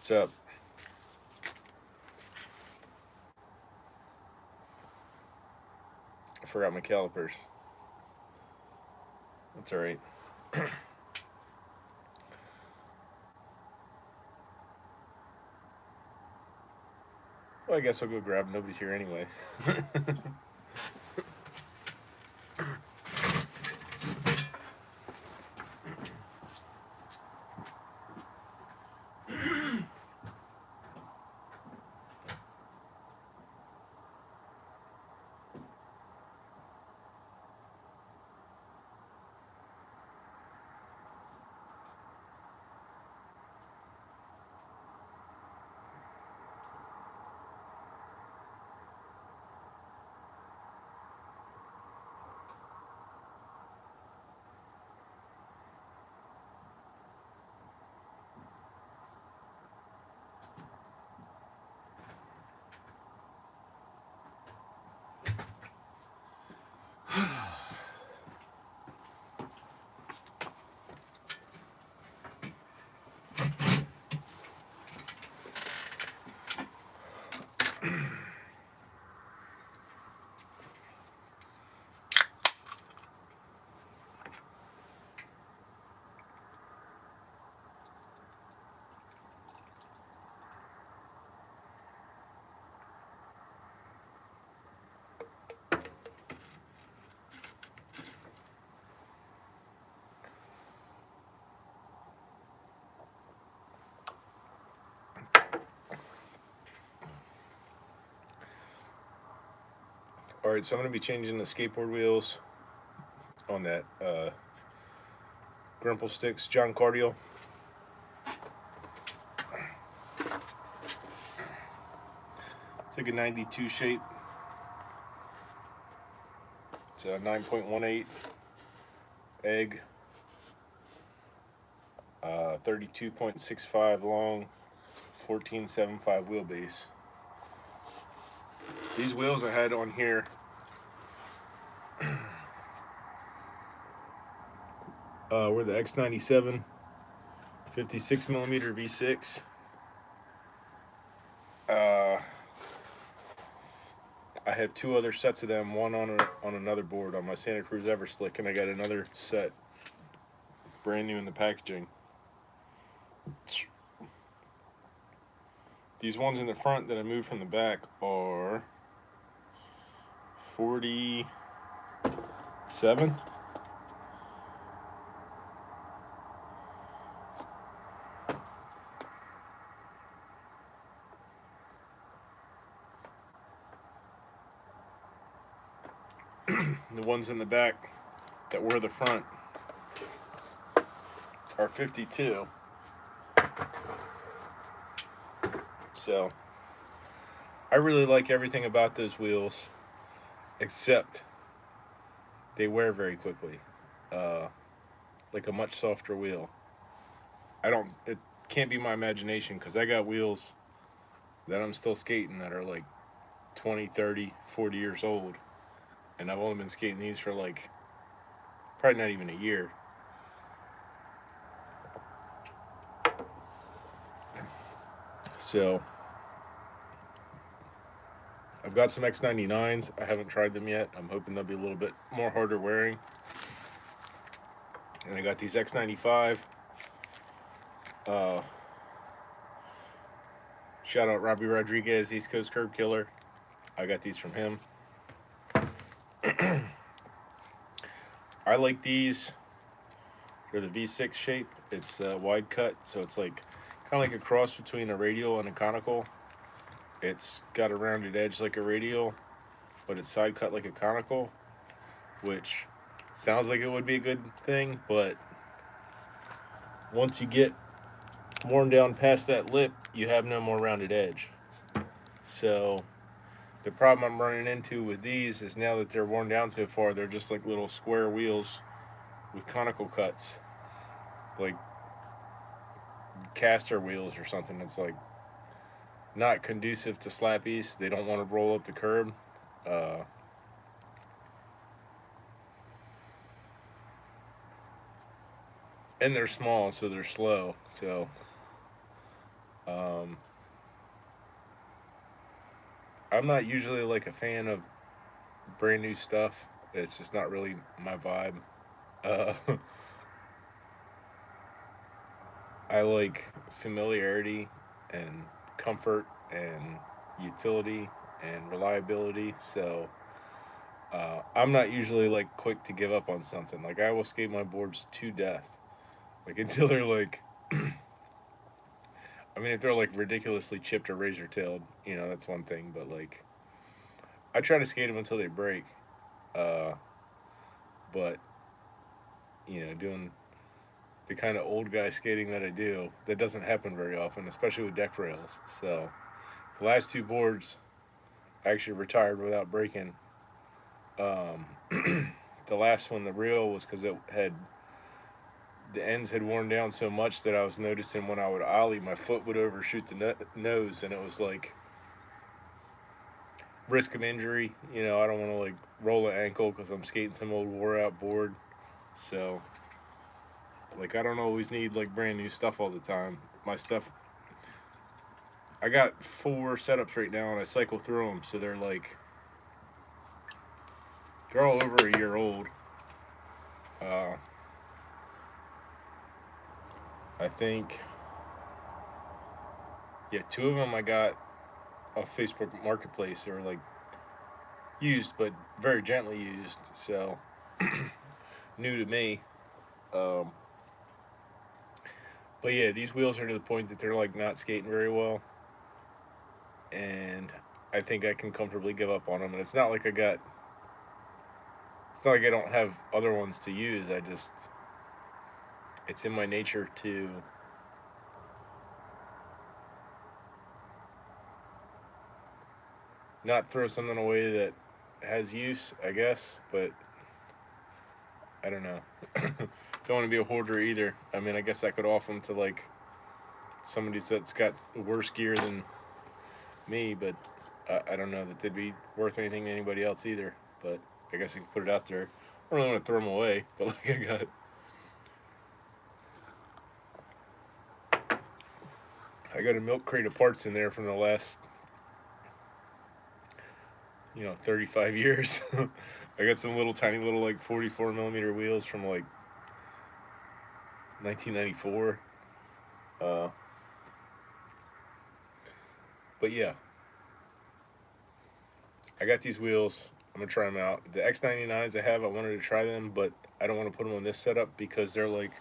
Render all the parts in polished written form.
What's up? I forgot my calipers. That's alright. Well, I guess I'll go grab them. Nobody's here anyway. Alright, so I'm going to be changing the skateboard wheels on that Grimple Sticks John Cardiel. It's like a 92 shape. It's a 9.18 egg, 32.65 long, 14.75 wheelbase. These wheels I had on here were the X97 56mm V6. I have two other sets of them, one on another board on my Santa Cruz Everslick, and I got another set brand new in the packaging. These ones in the front that I moved from the back are 47. The ones in the back that were the front are 52. So I really like everything about those wheels, except they wear very quickly, like a much softer wheel. It can't be my imagination, because I got wheels that I'm still skating that are like 20, 30, 40 years old, and I've only been skating these for like probably not even a year. So I've got some X99s. I haven't tried them yet. I'm hoping they'll be a little bit more harder wearing. And I got these X95. Shout out Robbie Rodriguez, East Coast Curb Killer. I got these from him. I like these. They're the V6 shape. It's wide cut, so it's like kind of like a cross between a radial and a conical. It's got a rounded edge like a radial, but it's side cut like a conical, which sounds like it would be a good thing, but once you get worn down past that lip, you have no more rounded edge. So the problem I'm running into with these is, now that they're worn down so far, they're just like little square wheels with conical cuts, like caster wheels or something. It's like not conducive to slappies. They don't want to roll up the curb. And they're small, so they're slow. So Um, I'm not usually like a fan of brand new stuff. It's just not really my vibe. Uh, I like familiarity and comfort and utility and reliability. So I'm not usually like quick to give up on something. Like I will skate my boards to death, like until they're like. I mean, if they're like ridiculously chipped or razor tailed, that's one thing. But like, I try to skate them until they break. Uh, but doing the kind of old guy skating that I do, that doesn't happen very often, especially with deck rails. So the last two boards, I actually retired without breaking. Um, the last one, the reel, was because the ends had worn down so much that I was noticing when I would ollie, my foot would overshoot the nose, and it was like risk of injury. I don't want to like roll an ankle because I'm skating some old wore out board. So like I don't always need like brand new stuff all the time. My stuff, I got 4 setups right now, and I cycle through them, so they're all over a year old. Uh, I think, yeah, 2 of them I got off Facebook Marketplace. They were like used, but very gently used, so new to me. Um, but yeah, these wheels are to the point that they're like not skating very well, and I think I can comfortably give up on them. And it's not like I don't have other ones to use. It's in my nature to not throw something away that has use, I guess, but I don't know. Don't want to be a hoarder either. I mean, I guess I could offer them to like somebody that's got worse gear than me, but I don't know that they'd be worth anything to anybody else either. But I guess I can put it out there. I don't really want to throw them away, but like I got a milk crate of parts in there from the last 35 years. I got some little tiny little like 44 millimeter wheels from like 1994. Uh, but yeah, I got these wheels. I'm gonna try them out. The X99s I wanted to try them, but I don't want to put them on this setup because they're like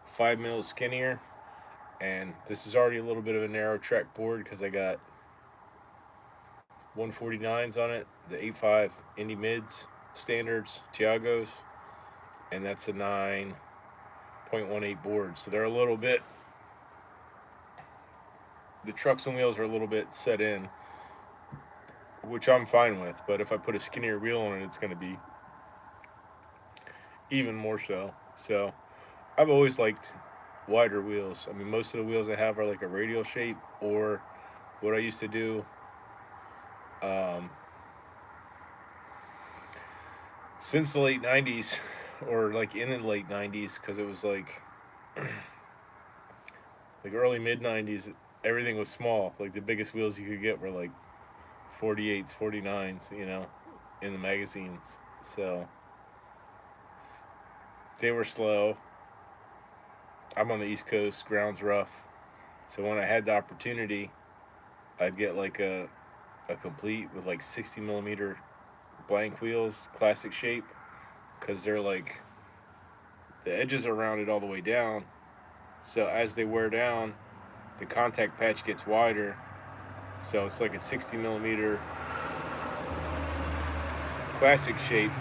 5 mils skinnier, and this is already a little bit of a narrow track board because I got 149s on it, the 8.5 Indy Mids standards, Tiagos, and that's a 9.18 board. So they're a little bit, the trucks and wheels are a little bit set in, which I'm fine with. But if I put a skinnier wheel on it, it's going to be even more so. So I've always liked wider wheels. I mean, most of the wheels I have are like a radial shape, or what I used to do um, since the late 90s, or like in the late 90s, because it was like early mid 90s, everything was small. Like the biggest wheels you could get were like 48s, 49s, in the magazines. So they were slow. I'm on the East Coast, ground's rough. So when I had the opportunity, I'd get like a complete with like 60 millimeter blank wheels, classic shape, because they're like, the edges are rounded all the way down. So as they wear down, the contact patch gets wider. So it's like a 60 millimeter classic shape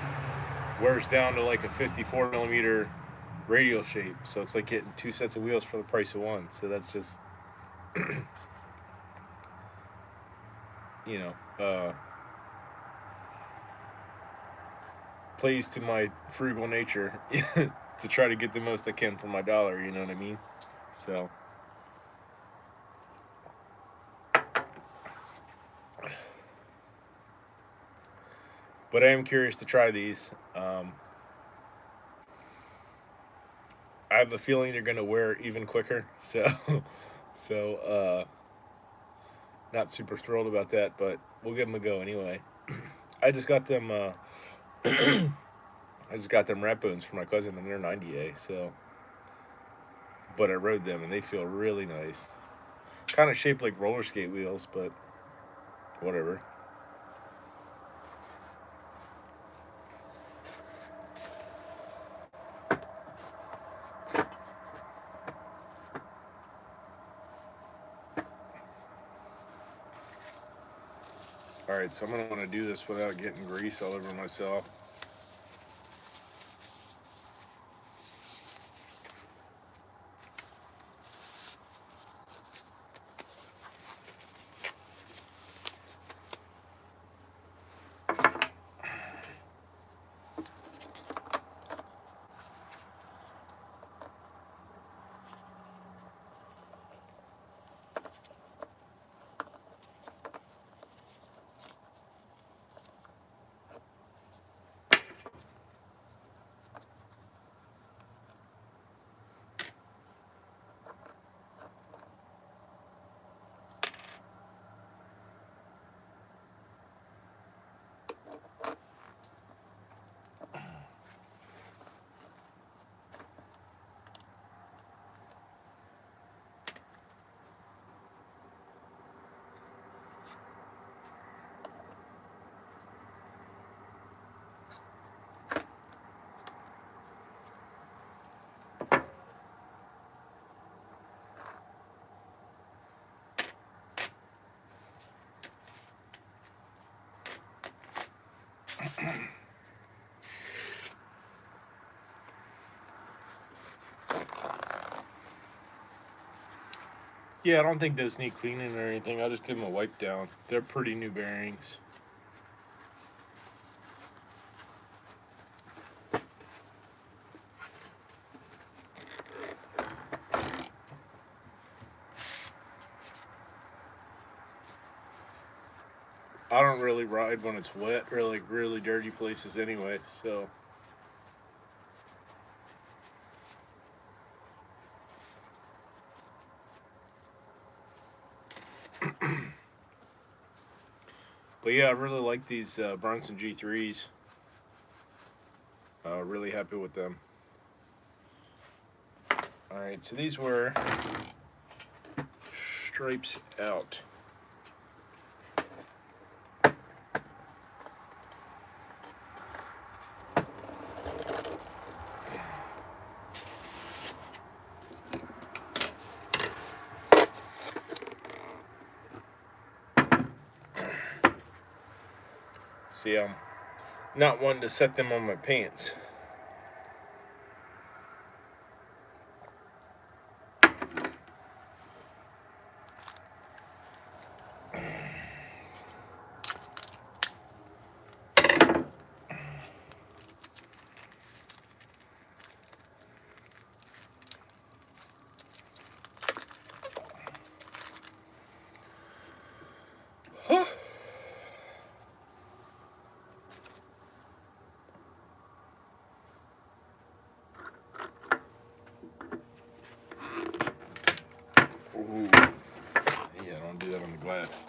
wears down to like a 54 millimeter radial shape. So it's like getting 2 sets of wheels for the price of one. So that's just, you know, plays to my frugal nature to try to get the most I can for my dollar. You know what I mean? So, but I am curious to try these. I have a feeling they're gonna wear even quicker. So, so not super thrilled about that, but we'll give them a go anyway. I just got them. I just got them rat bones for my cousin, and they're 90A. So, but I rode them, and they feel really nice. Kind of shaped like roller skate wheels, but whatever. Alright, so I'm going to want to do this without getting grease all over myself. Yeah, I don't think those need cleaning or anything. I'll just give them a wipe down. They're pretty new bearings. I don't really ride when it's wet or like really dirty places anyway, so. But yeah, I really like these Bronson G3s. Really happy with them. Alright, so these were stripes out. See, I'm not one to set them on my pants. Ooh. Yeah, don't do that on the glass.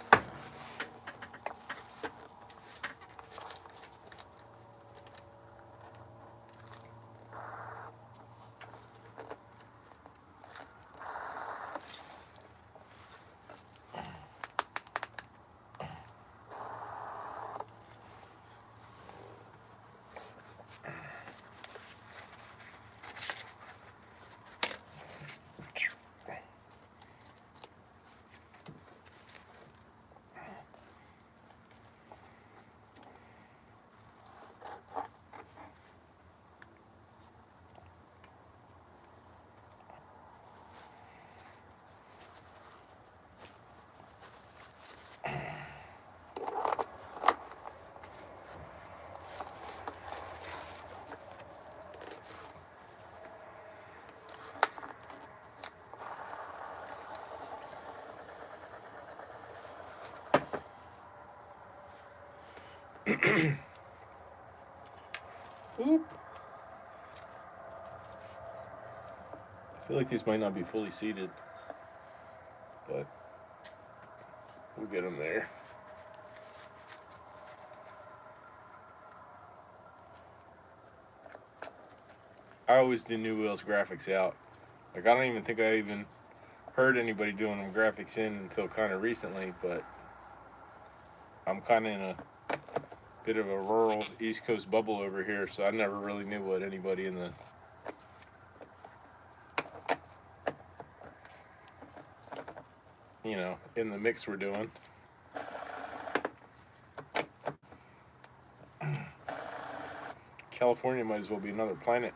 Oop. I feel like these might not be fully seated, but We'll get them there. I always do new wheels graphics out. Like, I don't even think I even heard anybody doing them graphics in until kind of recently, but I'm kind of in a bit of a rural East Coast bubble over here, so I never really knew what anybody in the in the mix were doing. California might as well be another planet.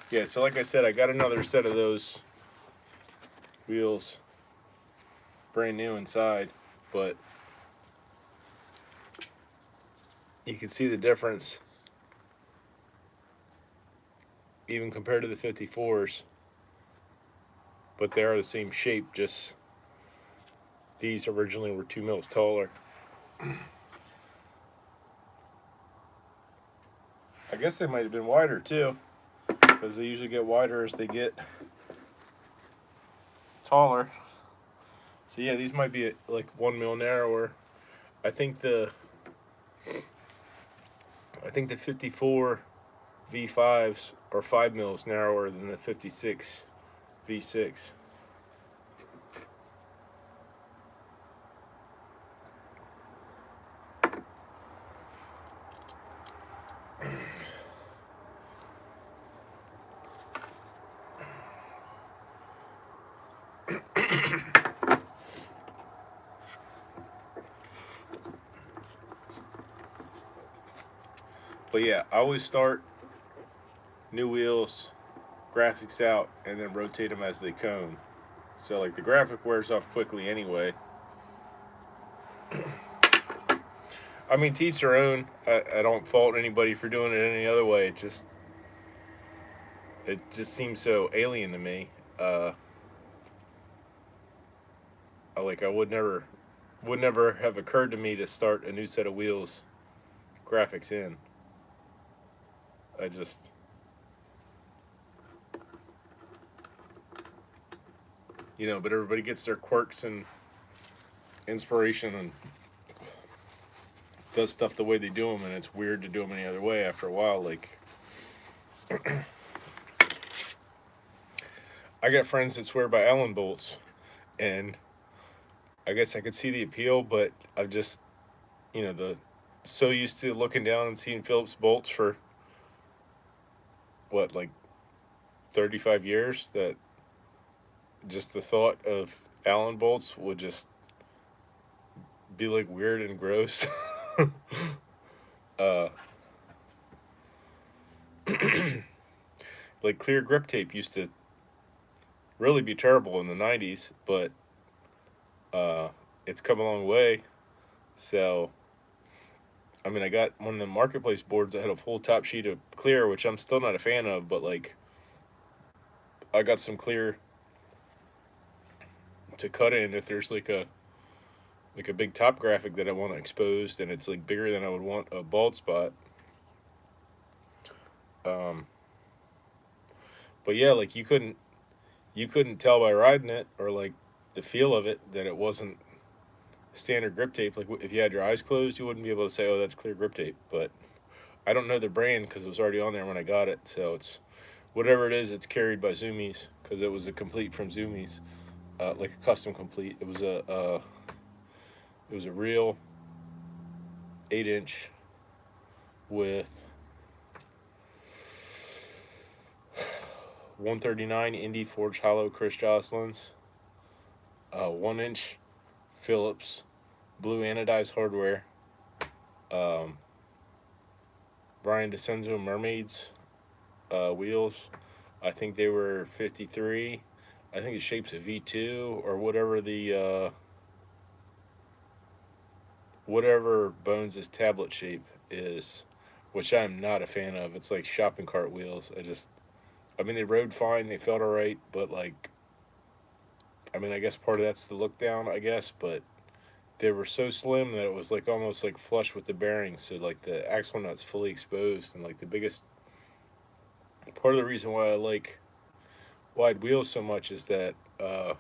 Yeah, so like I said, I got another set of those wheels brand new inside, but you can see the difference even compared to the 54s, but they are the same shape, just these originally were 2 mils taller. I guess they might have been wider too, because they usually get wider as they get taller. So yeah, these might be like 1 mil narrower. I think the 54 V5s are 5 mils narrower than the 56 V6. But yeah, I always start new wheels, graphics out, and then rotate them as they cone. So like the graphic wears off quickly anyway. I mean, to each their own. I don't fault anybody for doing it any other way. It just seems so alien to me. Like I would never have occurred to me to start a new set of wheels graphics in. I just, but everybody gets their quirks and inspiration and does stuff the way they do them, and it's weird to do them any other way after a while. Like, I got friends that swear by Allen bolts, and I guess I could see the appeal, but I've just, so used to looking down and seeing Phillips bolts for what, like 35 years, that just the thought of Allen bolts would just be like weird and gross. Like clear grip tape used to really be terrible in the 90s, but it's come a long way. So I mean, I got one of the marketplace boards that had a full top sheet of clear, which I'm still not a fan of, but like I got some clear to cut in if there's like a big top graphic that I want exposed and it's like bigger than I would want a bald spot. But yeah, like you couldn't tell by riding it or like the feel of it that it wasn't standard grip tape. Like if you had your eyes closed, you wouldn't be able to say, oh, that's clear grip tape. But I don't know the brand because it was already on there when I got it. So it's whatever it is, it's carried by Zoomies because it was a complete from Zoomies, like a custom complete. It was a real 8-inch with 139 Indy Forged Hollow Chris Jocelyn's, 1-inch Phillips blue anodized hardware, Brian DeCenzo Mermaids wheels. I think they were 53. I think the shape's a V2 or whatever Bones' tablet shape is, which I'm not a fan of. It's like shopping cart wheels. I mean, they rode fine, they felt alright, but like, I mean, I guess part of that's the look down, I guess, but they were so slim that it was like almost like flush with the bearings, so like the axle nut's fully exposed, and like the biggest part of the reason why I like wide wheels so much is that, well,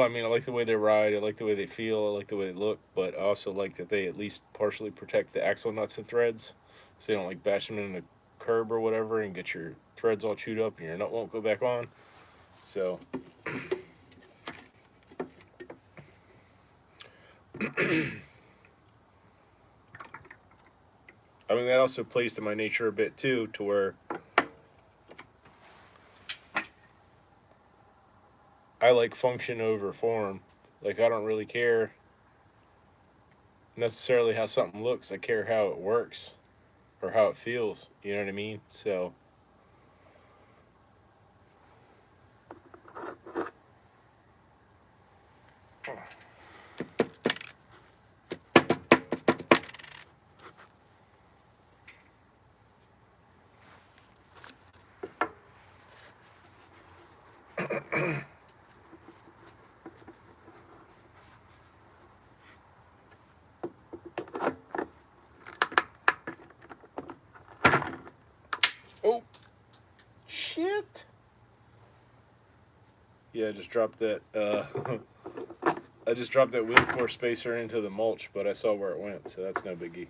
I mean, I like the way they ride, I like the way they feel, I like the way they look, but I also like that they at least partially protect the axle nuts and threads, so you don't like bash them in the curb or whatever and get your threads all chewed up and your nut won't go back on. So I mean, that also plays to my nature a bit too, to where I like function over form. Like, I don't really care necessarily how something looks. I care how it works or how it feels. You know what I mean? So, oh, shit. Yeah, I just dropped that. I just dropped that wheel core spacer into the mulch, but I saw where it went, so that's no biggie.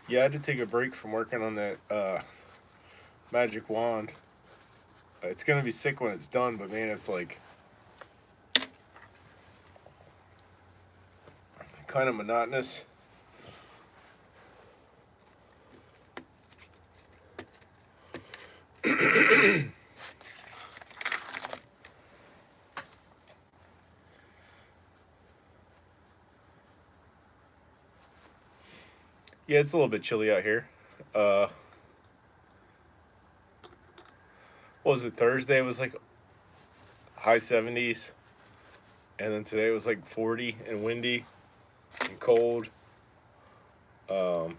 Yeah, I had to take a break from working on that magic wand. It's gonna be sick when it's done, but man, it's like kind of monotonous. Yeah, it's a little bit chilly out here. What was it, Thursday? It was like high 70s, and then today it was like 40 and windy and cold. Um,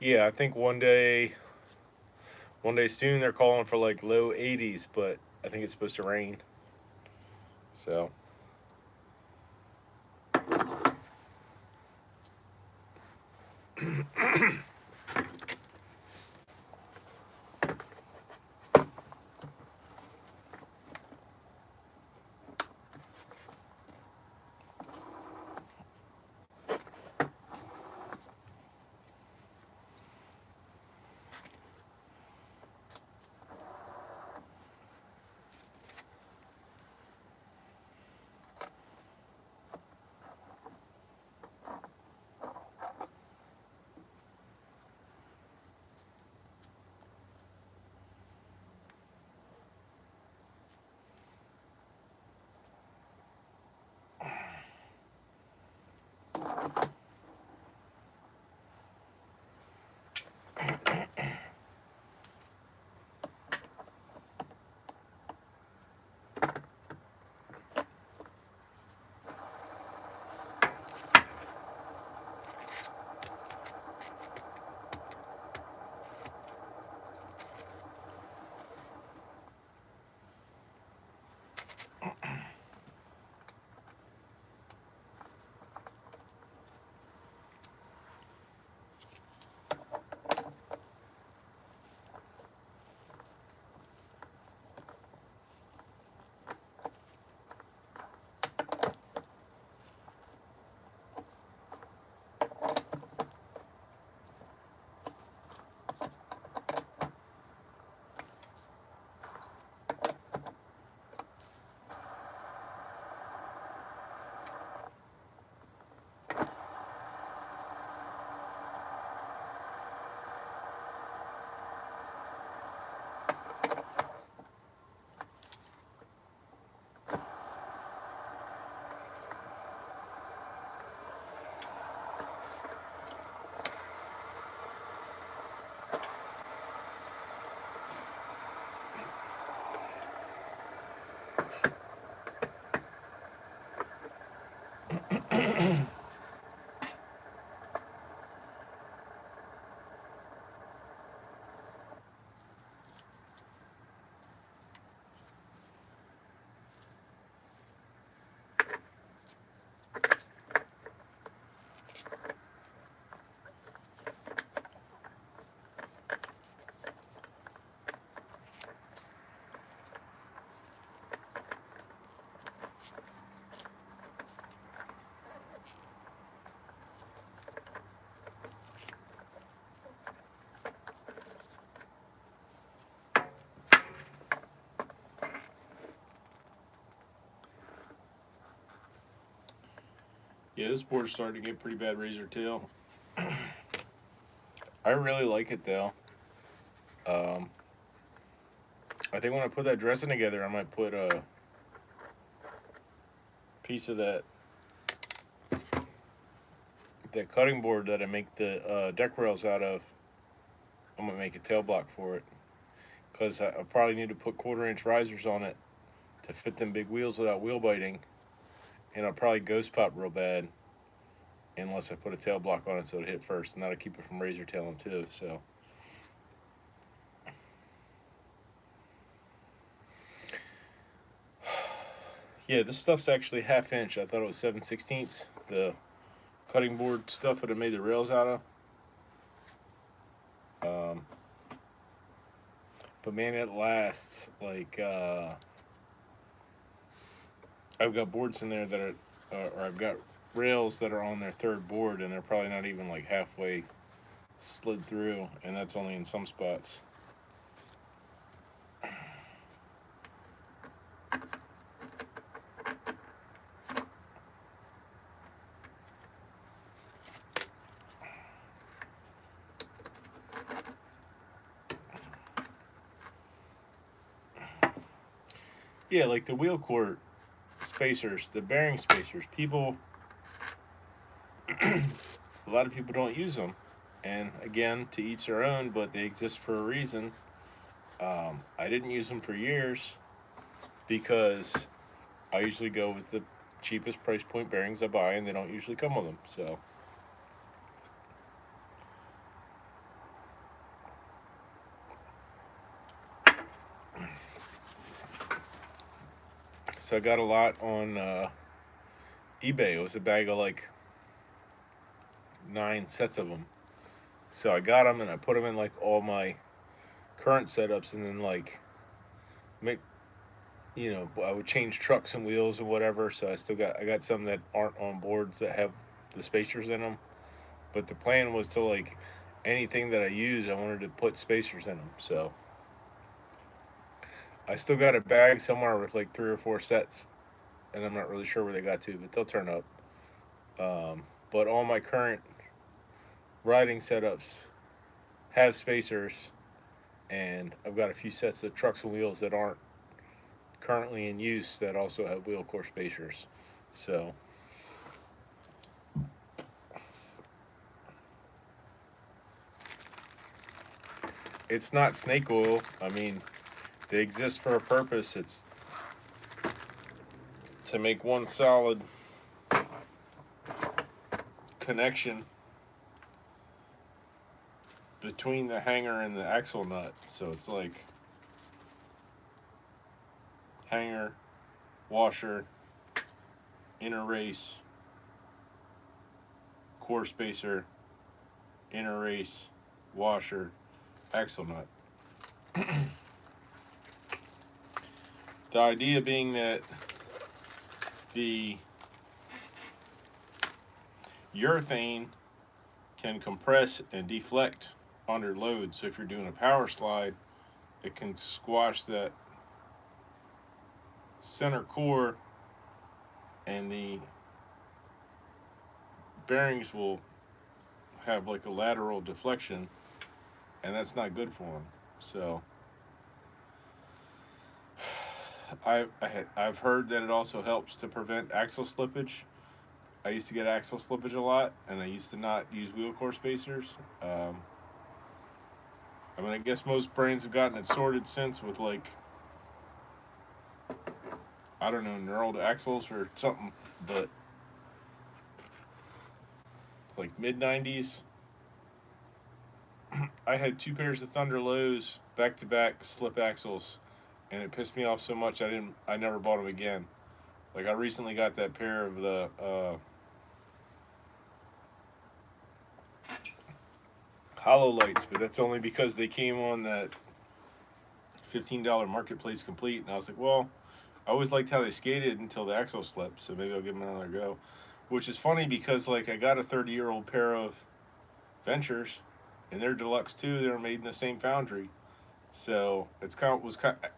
yeah, I think one day soon they're calling for like low 80s, but I think it's supposed to rain. So, Yeah, this board's starting to get pretty bad razor tail. I really like it though. Um, I think when I put that dressing together, I might put a piece of that cutting board that I make the deck rails out of. I'm gonna make a tail block for it because I probably need to put 1/4 inch risers on it to fit them big wheels without wheel biting, and I'll probably ghost pop real bad unless I put a tail block on it so it hit first, and that'll keep it from razor tailing too. So. Yeah, this stuff's actually 1/2 inch. I thought it was 7/16. The cutting board stuff that I made the rails out of. But man, it lasts. Like, I've got boards in there that are, or I've got rails that are on their 3rd board, and they're probably not even like halfway slid through, and that's only in some spots. Yeah, like the wheel court spacers, the bearing spacers. People, a lot of people don't use them, and again, to each their own. But they exist for a reason. I didn't use them for years because I usually go with the cheapest price point bearings I buy, and they don't usually come with them. So I got a lot on eBay. It was a bag of like 9 sets of them. So I got them and I put them in like all my current setups, and then like make, I would change trucks and wheels and whatever. So I got some that aren't on boards that have the spacers in them. But the plan was to like anything that I use, I wanted to put spacers in them. So I still got a bag somewhere with like 3 or 4 sets, and I'm not really sure where they got to, but they'll turn up. But all my current riding setups have spacers, and I've got a few sets of trucks and wheels that aren't currently in use that also have wheel core spacers. So it's not snake oil. I mean, they exist for a purpose. It's to make one solid connection between the hanger and the axle nut. So it's like hanger, washer, inner race, core spacer, inner race, washer, axle nut. The idea being that the urethane can compress and deflect under load. So if you're doing a power slide, it can squash that center core, and the bearings will have like a lateral deflection, and that's not good for them. So I've heard that it also helps to prevent axle slippage. I used to get axle slippage a lot, and I used to not use wheel core spacers. I mean, I guess most brands have gotten it sorted since with like, I don't know, knurled axles or something, but like mid 90s, I had 2 pairs of Thunder Lows back to back slip axles, and it pissed me off so much I never bought them again. Like, I recently got that pair of the hollow lights, but that's only because they came on that $15 marketplace complete, and I was like, well, I always liked how they skated until the axle slipped, so maybe I'll give them another go. Which is funny because like I got a 30-year-old pair of Ventures, and they're deluxe too. They were made in the same foundry, so it's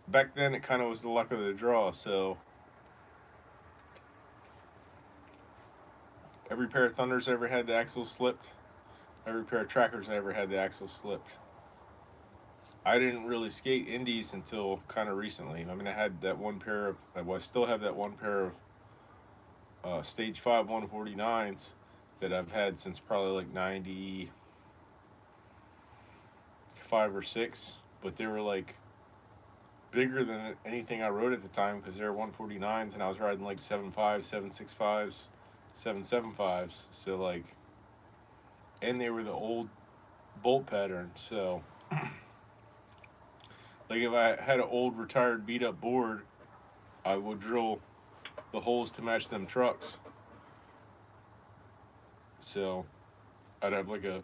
back then. It kind of was the luck of the draw. So Every pair of Thunders I ever had, the axle slipped. Every pair of Trackers I ever had, the axle slipped. I didn't really skate indies until kind of recently. I mean, I had that one pair of, well, I still have that one pair of Stage 5 149s that I've had since probably like 95 or 6. But they were like bigger than anything I rode at the time because they were 149s and I was riding like 7.5s, 7.65s, 7.75s. So like, and they were the old bolt pattern. So like if I had an old retired beat up board, I would drill the holes to match them trucks. So I'd have like a,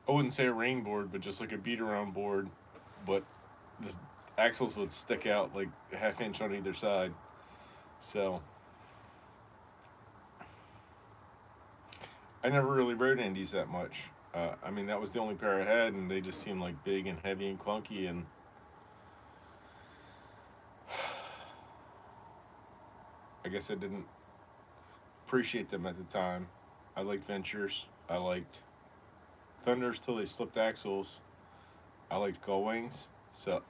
I wouldn't say a rain board, but just like a beat around board, but the axles would stick out like a half inch on either side. So I never really rode indies that much. I mean, that was the only pair I had, and they just seemed like big and heavy and clunky, and I guess I didn't appreciate them at the time. I liked Ventures. I liked Thunders till they slipped axles. I liked Gull Wings. So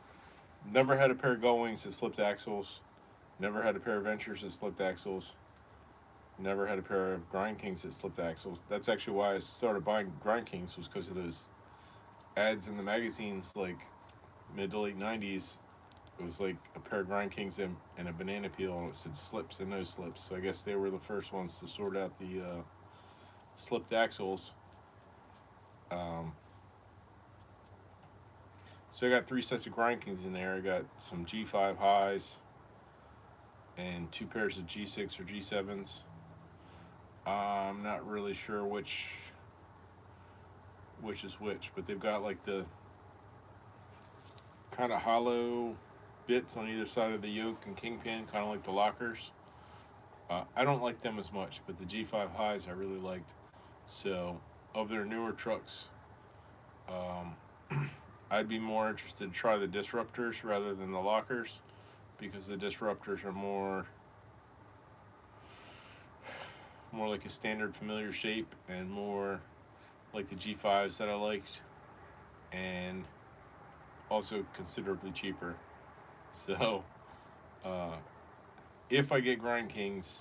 never had a pair of Gull Wings that slipped axles. Never had a pair of Ventures that slipped axles. Never had a pair of Grind Kings that slipped axles. That's actually why I started buying Grind Kings, was because of those ads in the magazines, like mid to late 90s. It was like a pair of Grind Kings and a banana peel, and it said slips and no slips. So I guess they were the first ones to sort out the slipped axles. So I got 3 sets of Grind Kings in there. I got some G5 highs and 2 pairs of G6 or G7s. I'm not really sure which is which, but they've got like the kind of hollow bits on either side of the yoke and kingpin, kind of like the lockers. I don't like them as much, but the G5 highs I really liked. So of their newer trucks, I'd be more interested to try the Disruptors rather than the lockers, because the Disruptors are more like a standard familiar shape and more like the G5s that I liked, and also considerably cheaper. So if I get Grind Kings,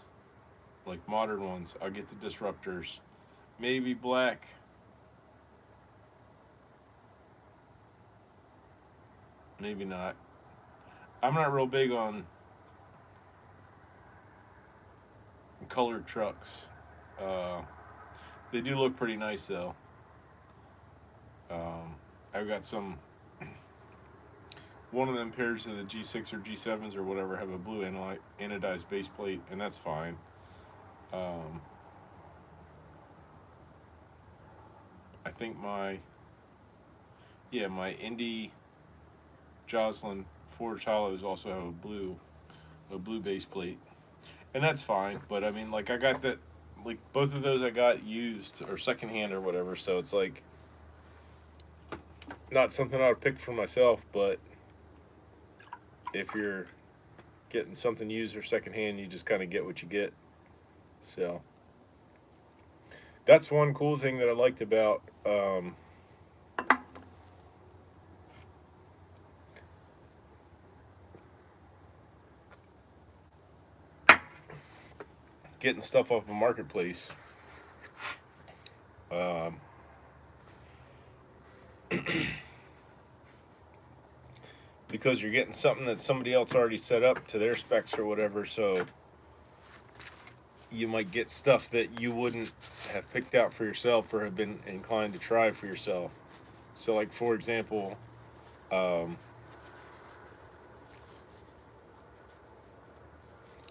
like modern ones, I'll get the Disruptors. Maybe black. Maybe not. I'm not real big on colored trucks. They do look pretty nice though. I've got one of them pairs of the G6 or G7s or whatever have a blue anodized base plate, and that's fine. I think my Indy Joslin Forged Hollows also have a blue base plate, and that's fine. But I mean, like I got that, like both of those I got used or secondhand or whatever, so it's like not something I would pick for myself. But if you're getting something used or secondhand, you just kind of get what you get. So that's one cool thing that I liked about getting stuff off a marketplace. Because you're getting something that somebody else already set up to their specs or whatever, so you might get stuff that you wouldn't have picked out for yourself or have been inclined to try for yourself. So like, for example,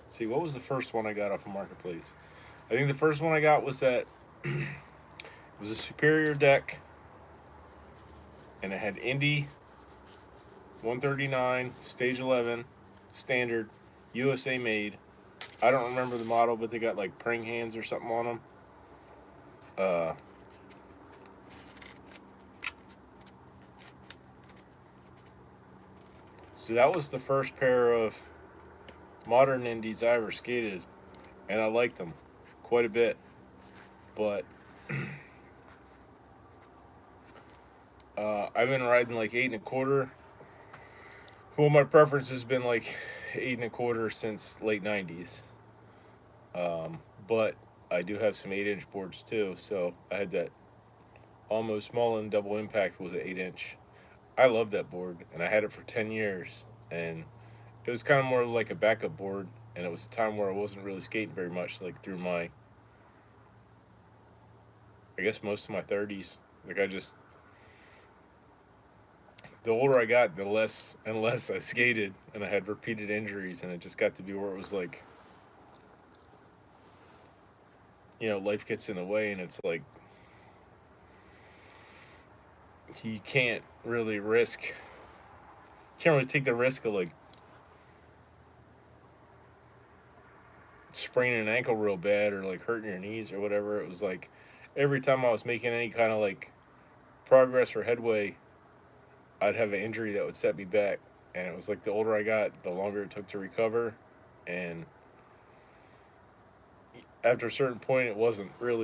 see, what was the first one I got off of Marketplace? I think the first one I got was that it was a Superior deck, and it had Indy 139, Stage 11, Standard, USA made. I don't remember the model, but they got like praying hands or something on them. So that was the first pair of modern indies I ever skated, and I liked them quite a bit. but I've been riding like 8 1/4. Well, my preference has been like 8 1/4 since late '90s. But I do have some 8 inch boards too. So I had that almost small and double impact was an 8 inch. I love that board, and I had it for 10 years, and it was kind of more like a backup board. And it was a time where I wasn't really skating very much, like through my, I guess most of my 30s. Like I just, the older I got, the less and less I skated, and I had repeated injuries, and it just got to be where it was like, life gets in the way, and it's like you can't really take the risk of like spraining an ankle real bad or like hurting your knees or whatever. It was like every time I was making any kind of like progress or headway, I'd have an injury that would set me back. And it was like the older I got, the longer it took to recover. And after a certain point, it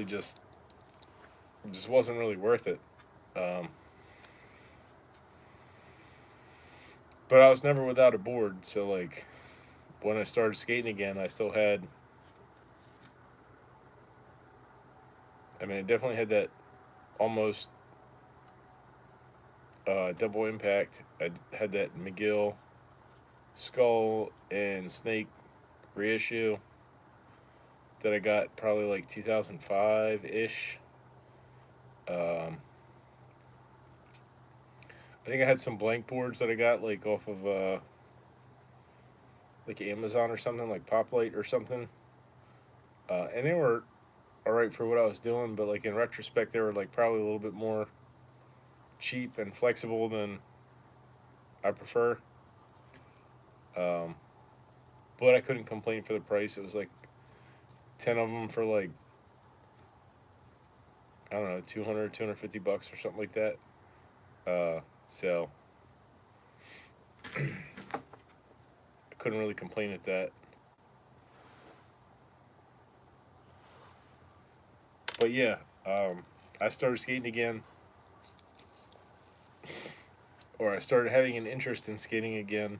just wasn't really worth it. But I was never without a board. So like when I started skating again, I still had, I definitely had that almost double impact. I had that McGill Skull and Snake reissue that I got probably like 2005 ish. I think I had some blank boards that I got like off of like Amazon or something, like Poplite or something, and they were all right for what I was doing. But like in retrospect, they were like probably a little bit more cheap and flexible than I prefer. But I couldn't complain for the price. It was like 10 of them for like, I don't know, 200, $250 or something like that. So I couldn't really complain at that. But yeah, I started skating again, or I started having an interest in skating again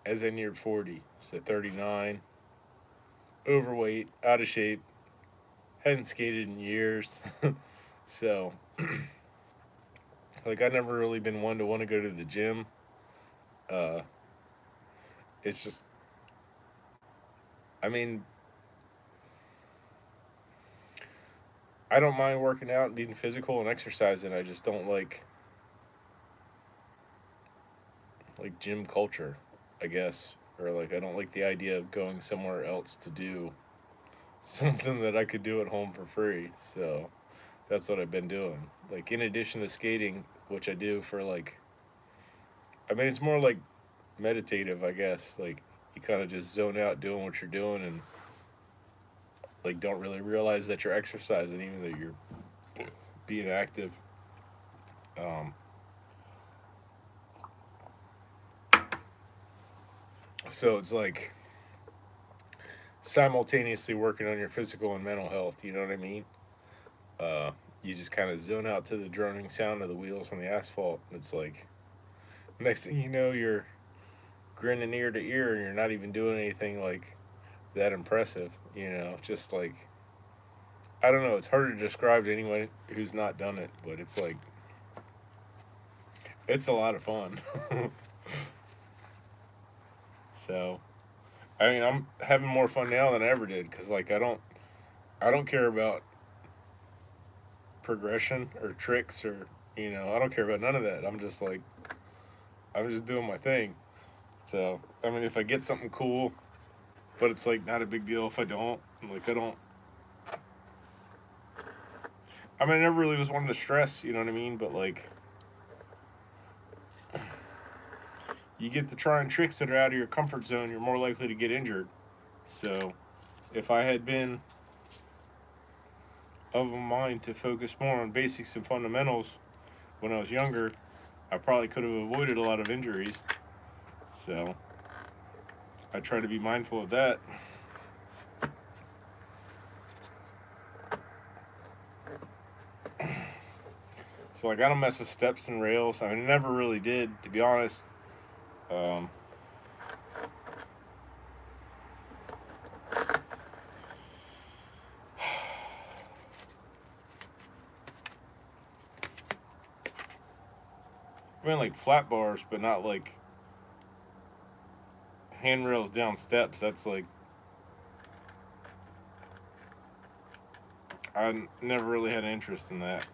as I neared 40. So 39, overweight, out of shape, hadn't skated in years. So, like, I've never really been one to want to go to the gym. Uh, it's just, I mean, I don't mind working out and being physical and exercising. I just don't like gym culture, I guess, or like I don't like the idea of going somewhere else to do something that I could do at home for free. So that's what I've been doing. Like in addition to skating, which I do for like, it's more like meditative, I guess. Like you kind of just zone out doing what you're doing and like don't really realize that you're exercising, even though you're being active. Um, so it's like simultaneously working on your physical and mental health. You know what I mean? You just kind of zone out to the droning sound of the wheels on the asphalt. It's like next thing you know, you're grinning ear to ear, and you're not even doing anything like that impressive. Just like I don't know. It's hard to describe to anyone who's not done it, but it's like it's a lot of fun. So, I'm having more fun now than I ever did because like I don't care about progression or tricks or I don't care about none of that. I'm just doing my thing. So if I get something cool, but it's like not a big deal if I don't. Like I don't. I never really was one to stress. You know what I mean? But like, you get to trying tricks that are out of your comfort zone, you're more likely to get injured. So, if I had been of a mind to focus more on basics and fundamentals when I was younger, I probably could have avoided a lot of injuries. So, I try to be mindful of that. So like I don't mess with steps and rails. I mean, I never really did, to be honest. Um, I mean, like flat bars, but not like handrails down steps. That's like I never really had an interest in that.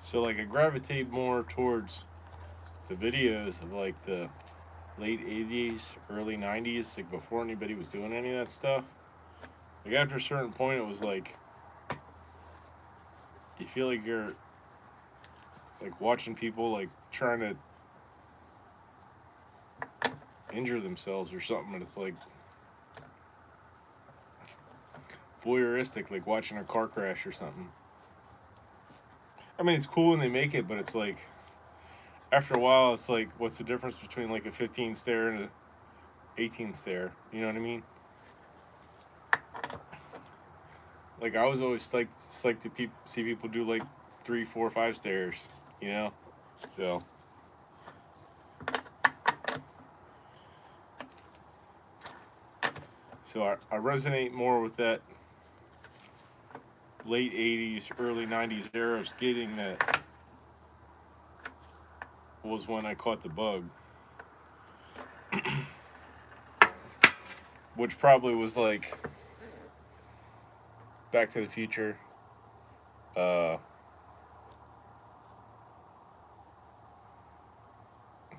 So like I gravitate more towards the videos of like the late 80s, early 90s, like before anybody was doing any of that stuff. Like after a certain point, it was like you feel like you're like watching people like trying to injure themselves or something, and it's like voyeuristic, like watching a car crash or something. I mean, it's cool when they make it, but it's like after a while, it's like, what's the difference between like a 15 stair and a 18 stair? You know what I mean? Like I was always psyched to see people do like 3, 4, 5 stairs. You know, so I resonate more with that late 80s, early 90s era of skating that was when I caught the bug. Which probably was like Back to the Future. What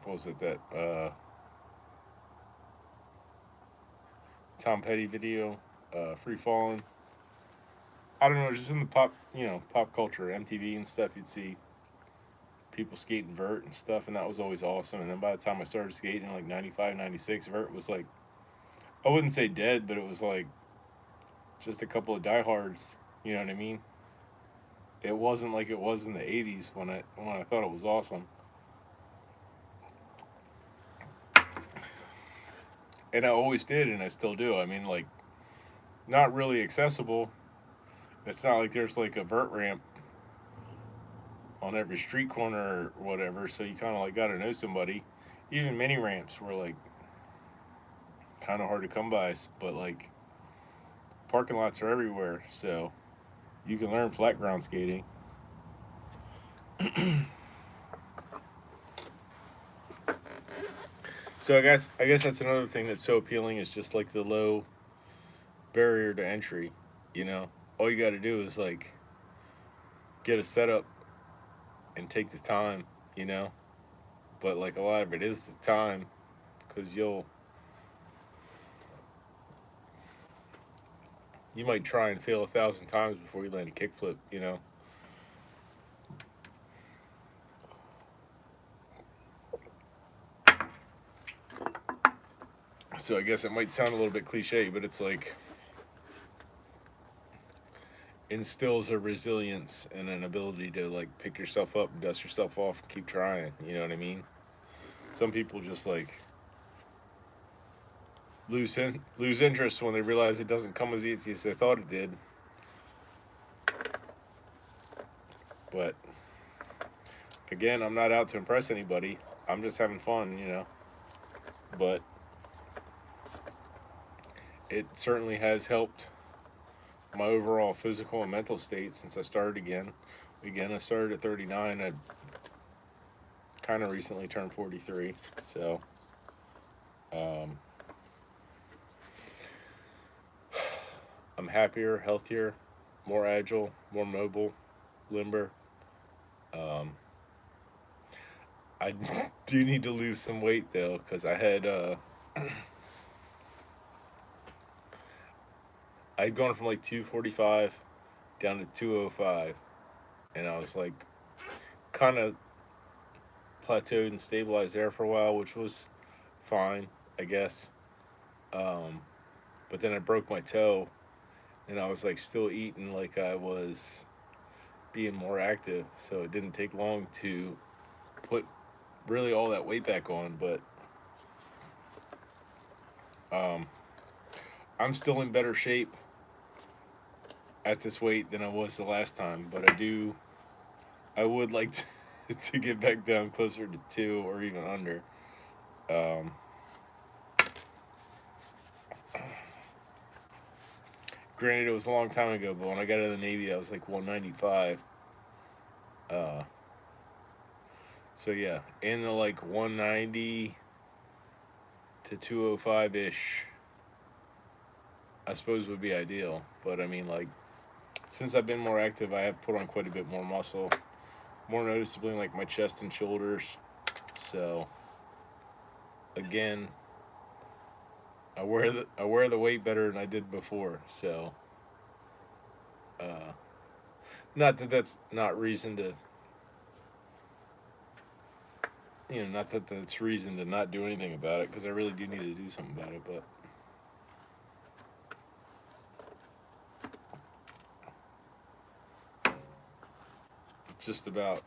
was it that Tom Petty video, Free Fallin'. I don't know, just in the pop culture, MTV and stuff, you'd see people skating vert and stuff, and that was always awesome. And then by the time I started skating in like 95, 96, vert was like, I wouldn't say dead, but it was like just a couple of diehards. You know what I mean? It wasn't like it was in the 80s when I thought it was awesome. And I always did, and I still do. I mean, like, not really accessible. It's not like there's like a vert ramp on every street corner or whatever, so you kind of like got to know somebody. Even mini ramps were like kind of hard to come by, but like parking lots are everywhere, so you can learn flat ground skating. So I guess that's another thing that's so appealing is just like the low barrier to entry. You know, all you got to do is like get a setup and take the time. You know, but like a lot of it is the time, because you might try and fail 1,000 times before you land a kickflip. You know. So I guess it might sound a little bit cliche, but it's like instills a resilience and an ability to like pick yourself up and dust yourself off and keep trying. You know what I mean? Some people just like lose interest when they realize it doesn't come as easy as they thought it did. But again, I'm not out to impress anybody. I'm just having fun, you know. But it certainly has helped my overall physical and mental state since I started again. I started at 39. I kind of recently turned 43. So, I'm happier, healthier, more agile, more mobile, limber. Um, I do need to lose some weight though, because I had I'd gone from like 245 down to 205, and I was like kind of plateaued and stabilized there for a while, which was fine, I guess. But then I broke my toe, and I was like still eating like I was being more active, so it didn't take long to really all that weight back on, but um, I'm still in better shape at this weight than I was the last time. But I would like to get back down closer to 2 or even under. Um, Granted, it was a long time ago, but when I got out of the Navy, I was like 195. Uh, so yeah, in the like 190 to 205 ish, I suppose would be ideal. But I mean, like, since I've been more active, I have put on quite a bit more muscle, more noticeably in like my chest and shoulders. So again, I wear the weight better than I did before. So uh, not that that's not reason to, not that that's reason to not do anything about it, because I really do need to do something about it. But it's just about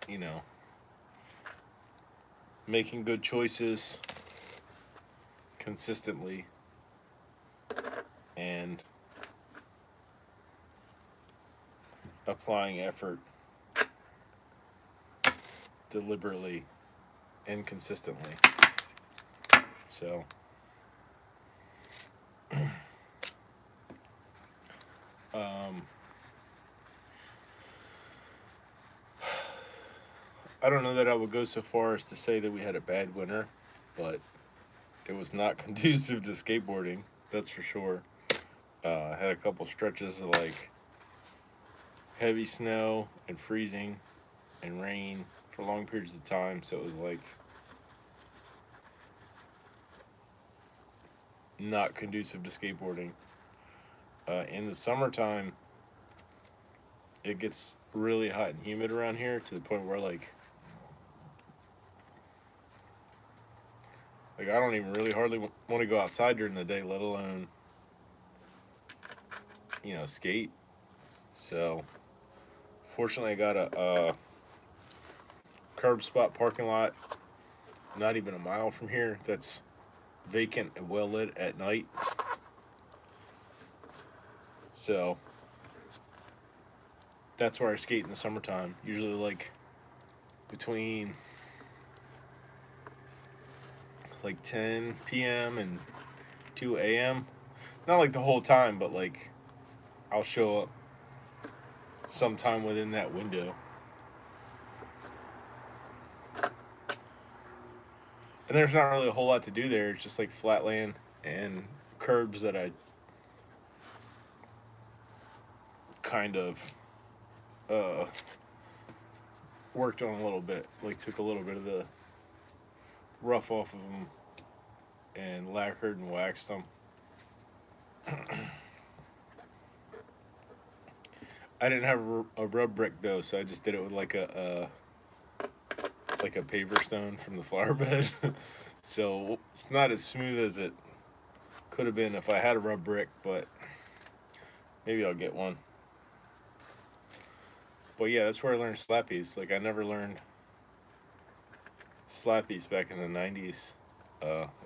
making good choices consistently and applying effort deliberately and consistently. So I don't know that I would go so far as to say that we had a bad winter, but it was not conducive to skateboarding, that's for sure. I had a couple stretches of like heavy snow and freezing and rain for long periods of time, so it was like not conducive to skateboarding. In the summertime, it gets really hot and humid around here to the point where like I don't even really hardly want to go outside during the day, let alone skate. So fortunately, I got a curb spot parking lot, not even a mile from here, that's vacant and well lit at night. So that's where I skate in the summertime. Usually like between like 10 p.m. and 2 a.m. Not like the whole time, but like I'll show up sometime within that window. And there's not really a whole lot to do there. It's just like flat land and curbs that I kind of worked on a little bit. Like took a little bit of the rough off of them and lacquered and waxed them. I didn't have a rub brick though, so I just did it with like a paver stone from the flower bed. So it's not as smooth as it could have been if I had a rub brick, but maybe I'll get one. But yeah, that's where I learned slappies. Like I never learned slappies back in the 90s.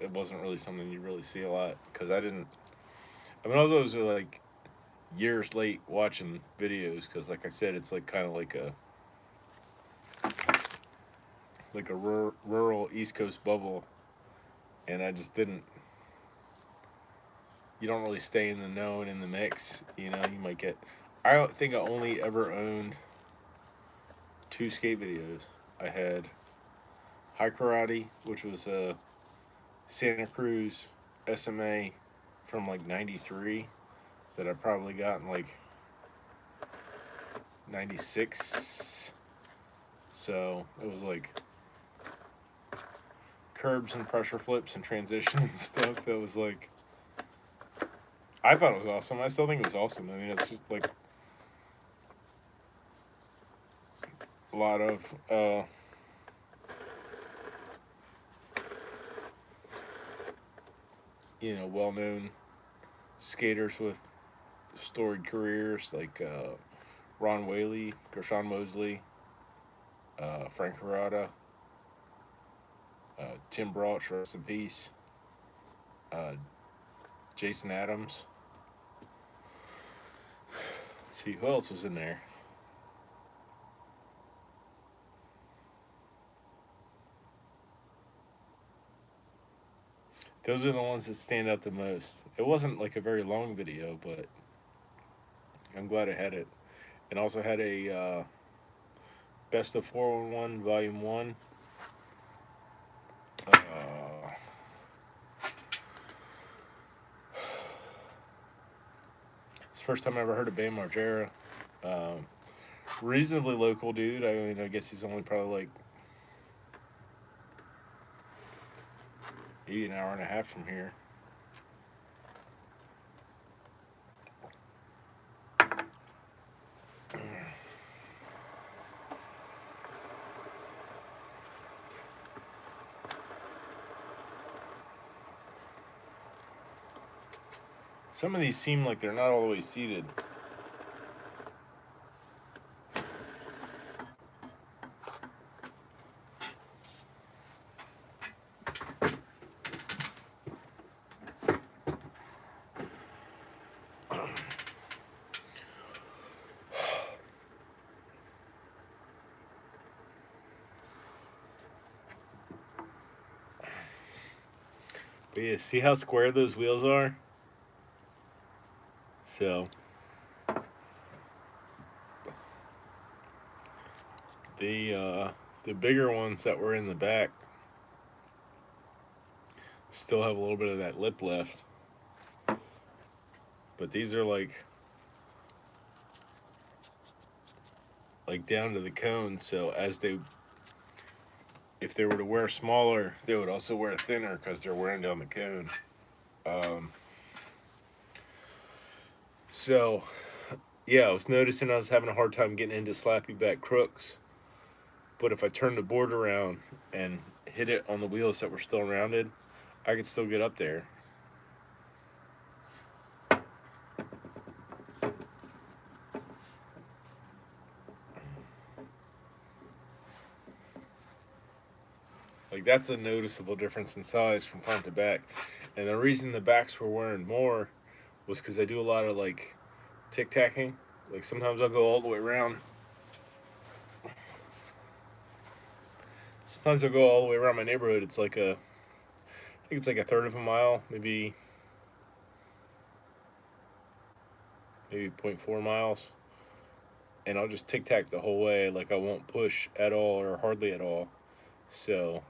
It wasn't really something you really see a lot because I mean, I was always like years late watching videos because, like I said, it's like kind of like a rural East Coast bubble, and I just didn't. You don't really stay in the know and in the mix. You might get. I don't think I only ever owned 2 skate videos. I had High Karate, which was a Santa Cruz SMA from like '93 that I probably got in like '96. So it was like curbs and pressure flips and transition and stuff. That was like, I thought it was awesome. I still think it was awesome. I mean, it's just like a lot of well-known skaters with storied careers like Ron Whaley, Gershon Mosley, Frank Harada, Tim Broch, rest in peace. Jason Adams. Let's see, who else was in there? Those are the ones that stand out the most. It wasn't like a very long video, but I'm glad I had it. And also had a Best of 411 Volume 1. It's the first time I ever heard of Bam Margera. Reasonably local dude. I mean, I guess he's only probably like maybe an hour and a half from here. Some of these seem like they're not all the way seated. But yeah, see how square those wheels are? So the bigger ones that were in the back still have a little bit of that lip left. But these are like down to the cone, so if they were to wear smaller, they would also wear thinner because they're wearing down the cone. So, yeah, I was noticing I was having a hard time getting into slappy back crooks. But if I turned the board around and hit it on the wheels that were still rounded, I could still get up there. Like, that's a noticeable difference in size from front to back. And the reason the backs were wearing more was because I do a lot of, like, tic-tacking. Like, sometimes I'll go all the way around. Sometimes I'll go all the way around my neighborhood. It's like I think it's like a third of a mile, maybe 0.4 miles. And I'll just tic-tac the whole way. Like, I won't push at all or hardly at all. So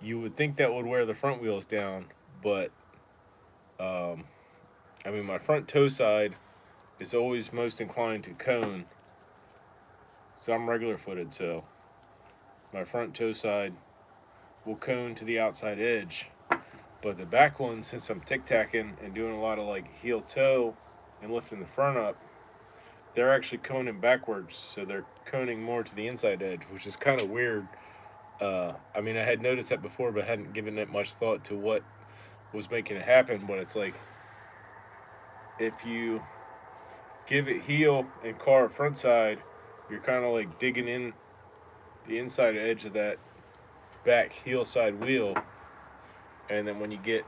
you would think that would wear the front wheels down, but I mean, my front toe side is always most inclined to cone, so I'm regular footed, so my front toe side will cone to the outside edge, but the back one, since I'm tic-tacking and doing a lot of like heel toe and lifting the front up, they're actually coning backwards, so they're coning more to the inside edge, which is kind of weird. I mean, I had noticed that before, but hadn't given it much thought to what was making it happen. But it's like, if you give it heel and car front side, you're kind of like digging in the inside edge of that back heel side wheel. And then when you get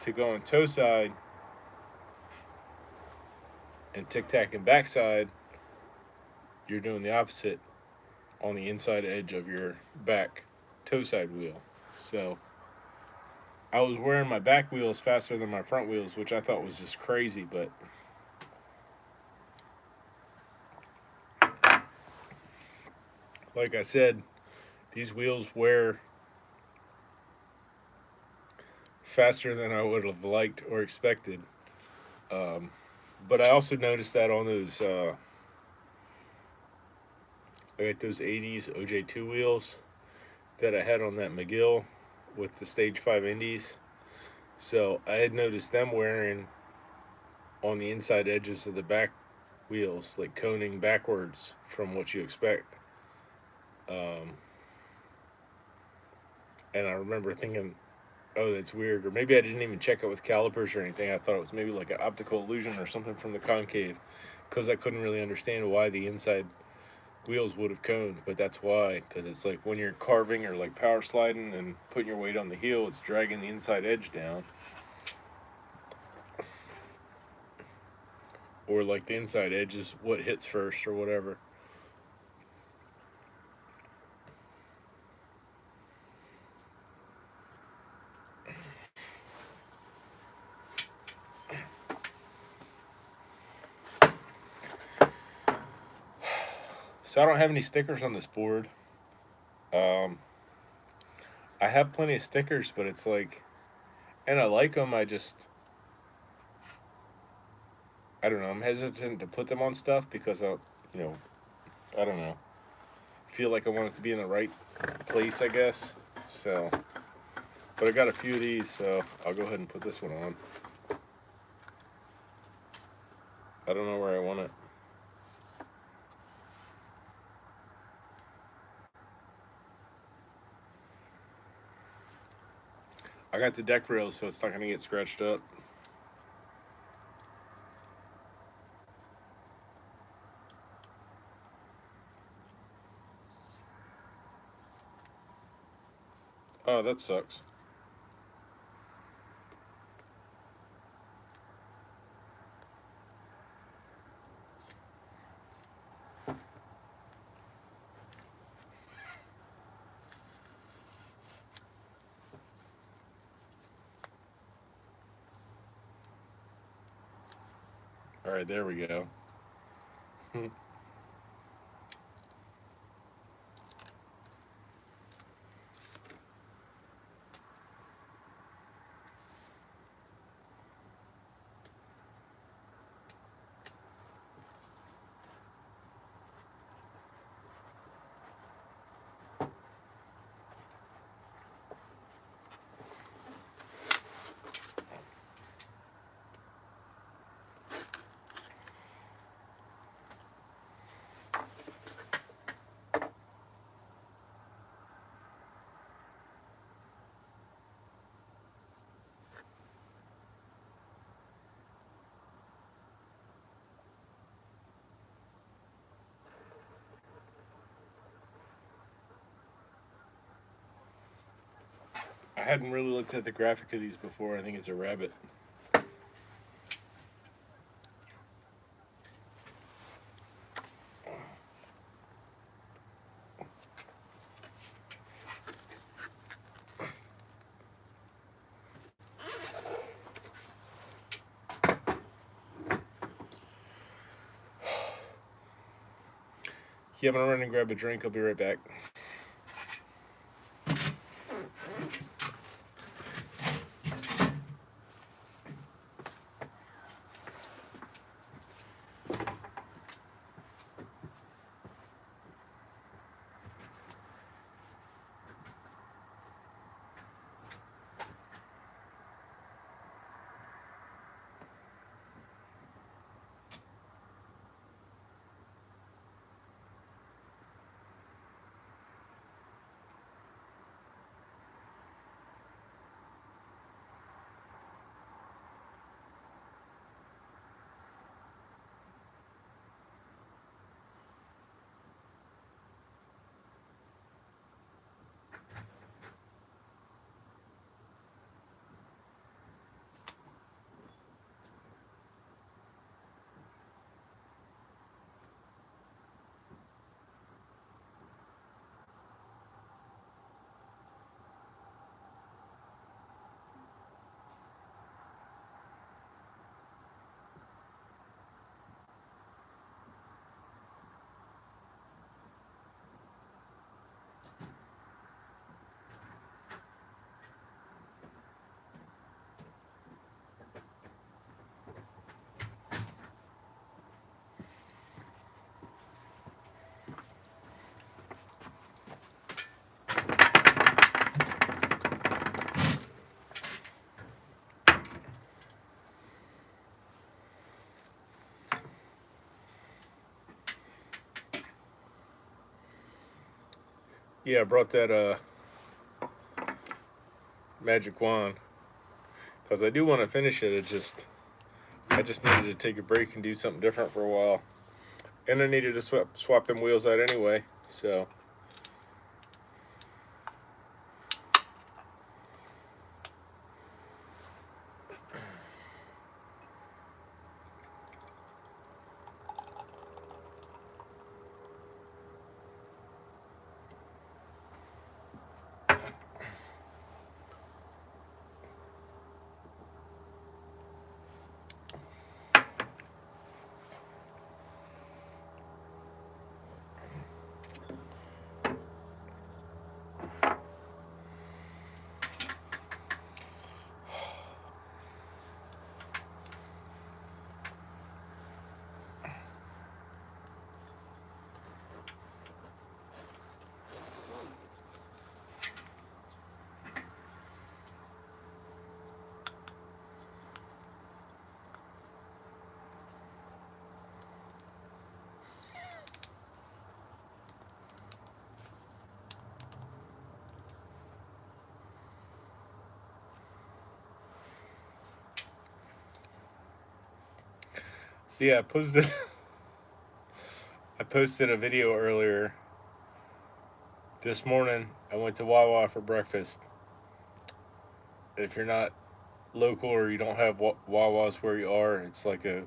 to going toe side and tic-tacking backside, you're doing the opposite on the inside edge of your back toe side wheel. So I was wearing my back wheels faster than my front wheels, which I thought was just crazy, but like I said, these wheels wear faster than I would have liked or expected. But I also noticed that on those I got those 80s OJ2 wheels that I had on that McGill with the Stage 5 Indies. So I had noticed them wearing on the inside edges of the back wheels, like coning backwards from what you expect. And I remember thinking, oh, that's weird. Or maybe I didn't even check it with calipers or anything. I thought it was maybe like an optical illusion or something from the concave, because I couldn't really understand why the inside wheels would have coned, but that's why, because it's like when you're carving or like power sliding and putting your weight on the heel, it's dragging the inside edge down. Or like the inside edge is what hits first or whatever. So I don't have any stickers on this board. Um, I have plenty of stickers, but it's like, and I like them. I don't know. I'm hesitant to put them on stuff because you know, I don't know. Feel like I want it to be in the right place, I guess. So, but I got a few of these, so I'll go ahead and put this one on. I don't know where I want it. I got the deck rails, so it's not gonna get scratched up. Oh, that sucks. All right, there we go. I hadn't really looked at the graphic of these before. I think it's a rabbit. Yeah, I'm gonna run and grab a drink. I'll be right back. Yeah, I brought that magic wand because I do want to finish it. I just needed to take a break and do something different for a while. And I needed to swap them wheels out anyway, so. So yeah, I posted a video earlier this morning. I went to Wawa for breakfast. If you're not local or you don't have Wawas where you are, it's like a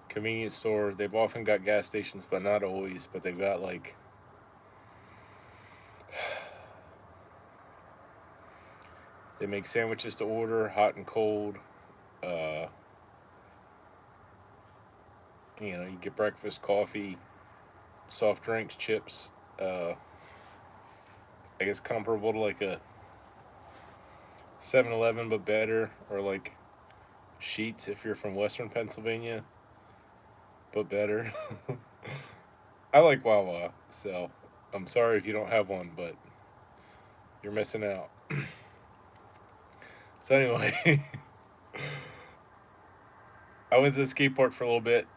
convenience store. They've often got gas stations, but not always. But they've got like they make sandwiches to order, hot and cold. You get breakfast, coffee, soft drinks, chips. I guess comparable to like a 7-Eleven, but better, or like Sheets if you're from Western Pennsylvania, but better. I like Wawa, so I'm sorry if you don't have one, but you're missing out. So anyway, I went to the skate park for a little bit.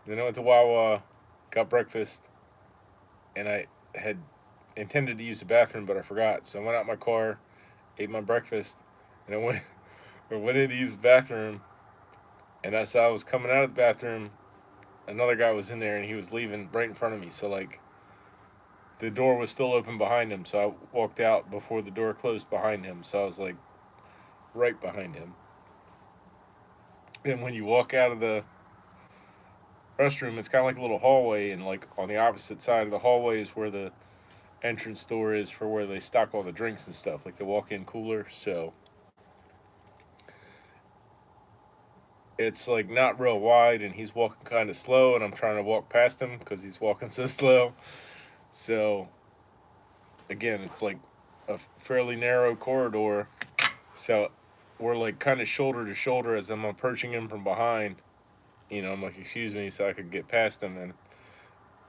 Then I went to Wawa, got breakfast, and I had intended to use the bathroom, but I forgot. So I went out my car, ate my breakfast, and I went in to use the bathroom. And as I was coming out of the bathroom, another guy was in there and he was leaving right in front of me. So like the door was still open behind him. So I walked out before the door closed behind him. So I was like right behind him. And when you walk out of the restroom, it's kind of like a little hallway, and like on the opposite side of the hallway is where the entrance door is for where they stock all the drinks and stuff, like the walk-in cooler. So it's like not real wide, and he's walking kind of slow, and I'm trying to walk past him because he's walking so slow. So again, it's like a fairly narrow corridor. So we're like kind of shoulder to shoulder as I'm approaching him from behind. I'm like, excuse me, so I could get past him. And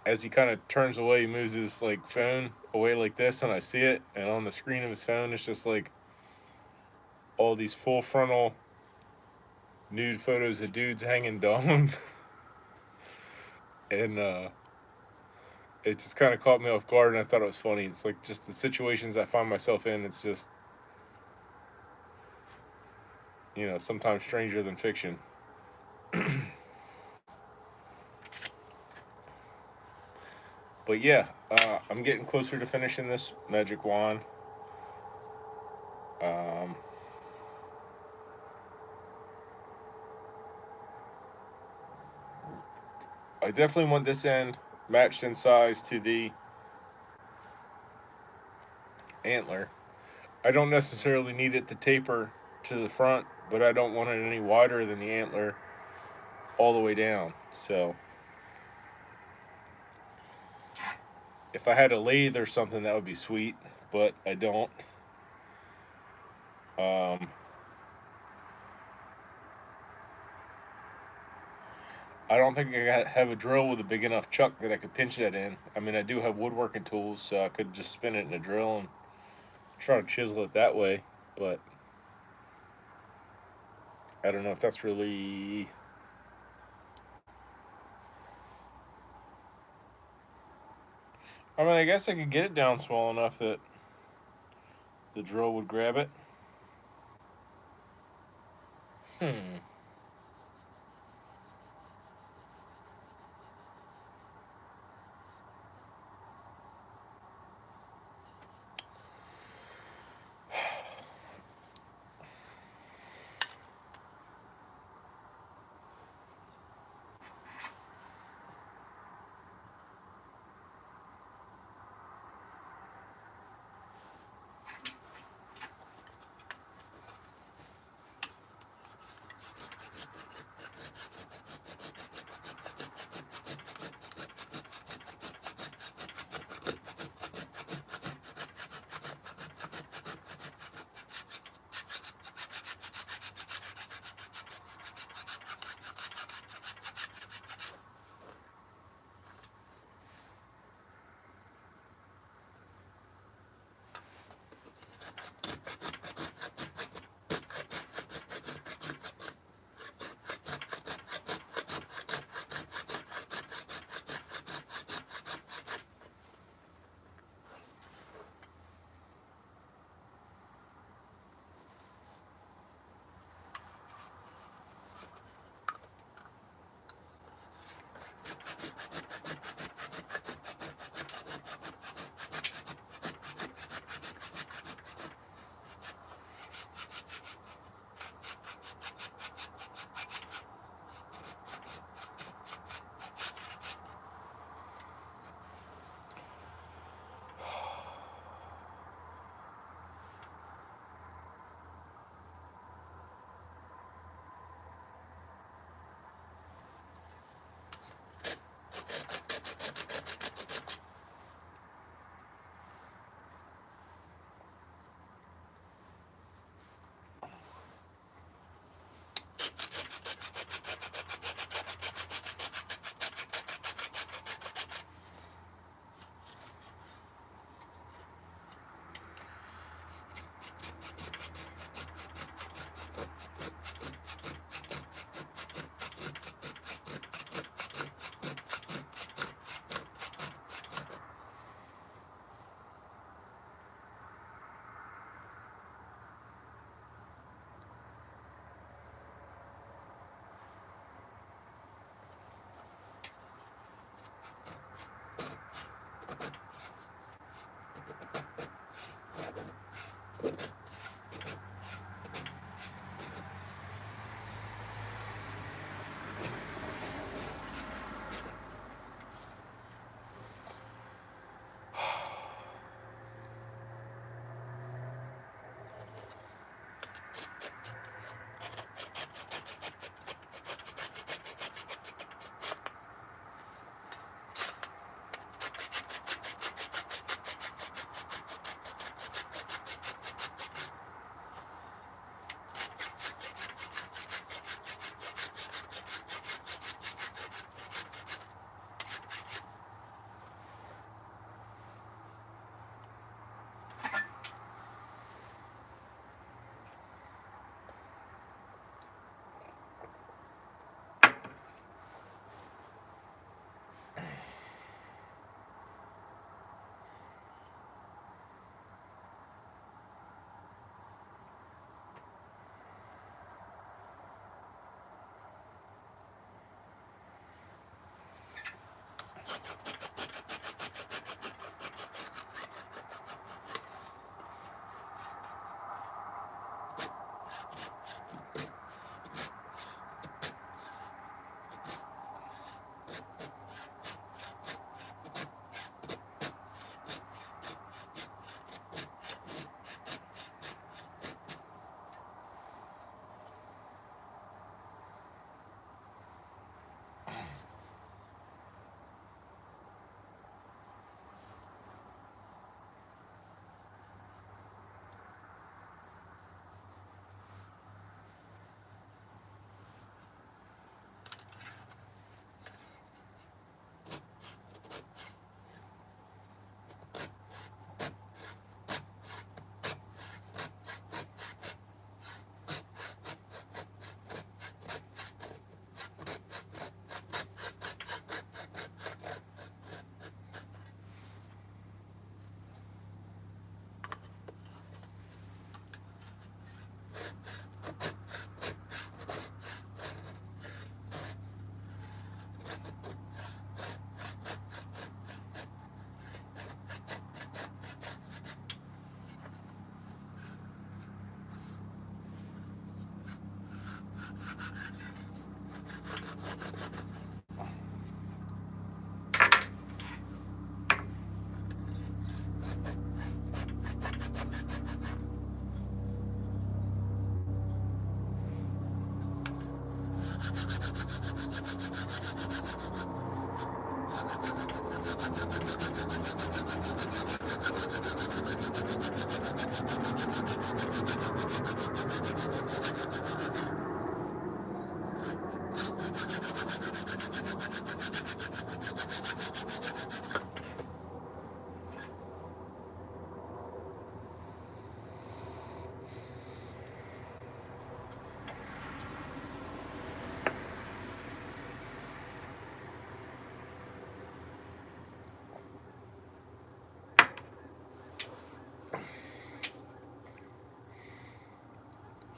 as he kind of turns away, he moves his like phone away like this, and I see it. And on the screen of his phone, it's just like all these full frontal nude photos of dudes hanging dong. And it just kind of caught me off guard, and I thought it was funny. It's like just the situations I find myself in. It's just, sometimes stranger than fiction. But yeah, I'm getting closer to finishing this magic wand. I definitely want this end matched in size to the antler. I don't necessarily need it to taper to the front, but I don't want it any wider than the antler all the way down. So if I had a lathe or something, that would be sweet, but I don't. I don't think I have a drill with a big enough chuck that I could pinch that in. I mean, I do have woodworking tools, so I could just spin it in a drill and try to chisel it that way, but I don't know if that's really... I mean, I guess I could get it down small enough that the drill would grab it.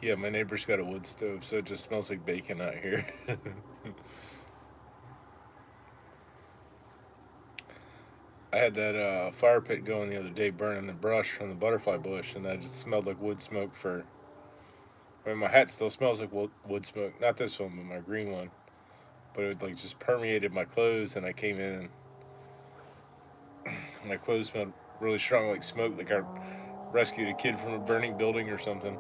Yeah, my neighbor's got a wood stove, so it just smells like bacon out here. I had that fire pit going the other day, burning the brush from the butterfly bush, and I just smelled like wood smoke for. I mean, my hat still smells like wood smoke. Not this one, but my green one. But it like just permeated my clothes, and I came in and my clothes smelled really strong, like smoke, like I rescued a kid from a burning building or something.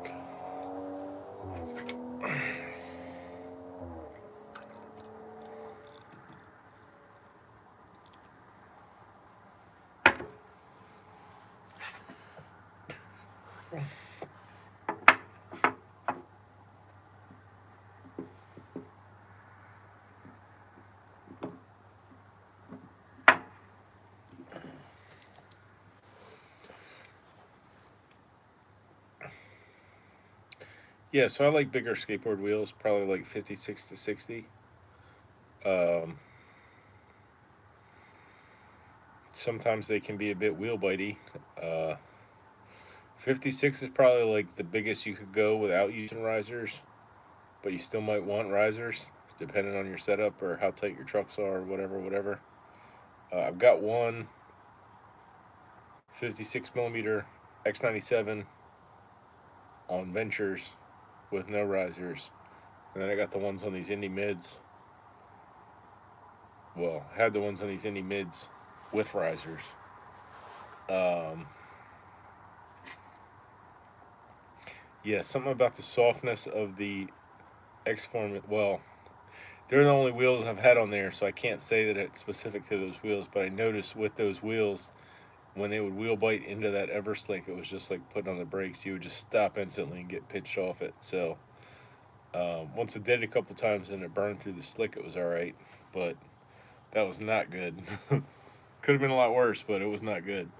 Yeah, so I like bigger skateboard wheels, probably like 56 to 60. Um, Sometimes they can be a bit wheel bitey. Uh, 56 is probably like the biggest you could go without using risers, but you still might want risers depending on your setup or how tight your trucks are or whatever. I've got one 56 millimeter X97 on Ventures with no risers, and then I got the ones on these Indie Mids. Well, I had the ones on these Indie Mids with risers. Um, yeah, something about the softness of the X Form. Well, they're the only wheels I've had on there, so I can't say that it's specific to those wheels. But I noticed with those wheels, when they would wheel bite into that Everslick, it was just like putting on the brakes. You would just stop instantly and get pitched off it. So once it did a couple times and it burned through the slick, it was all right. But that was not good. Could have been a lot worse, but it was not good.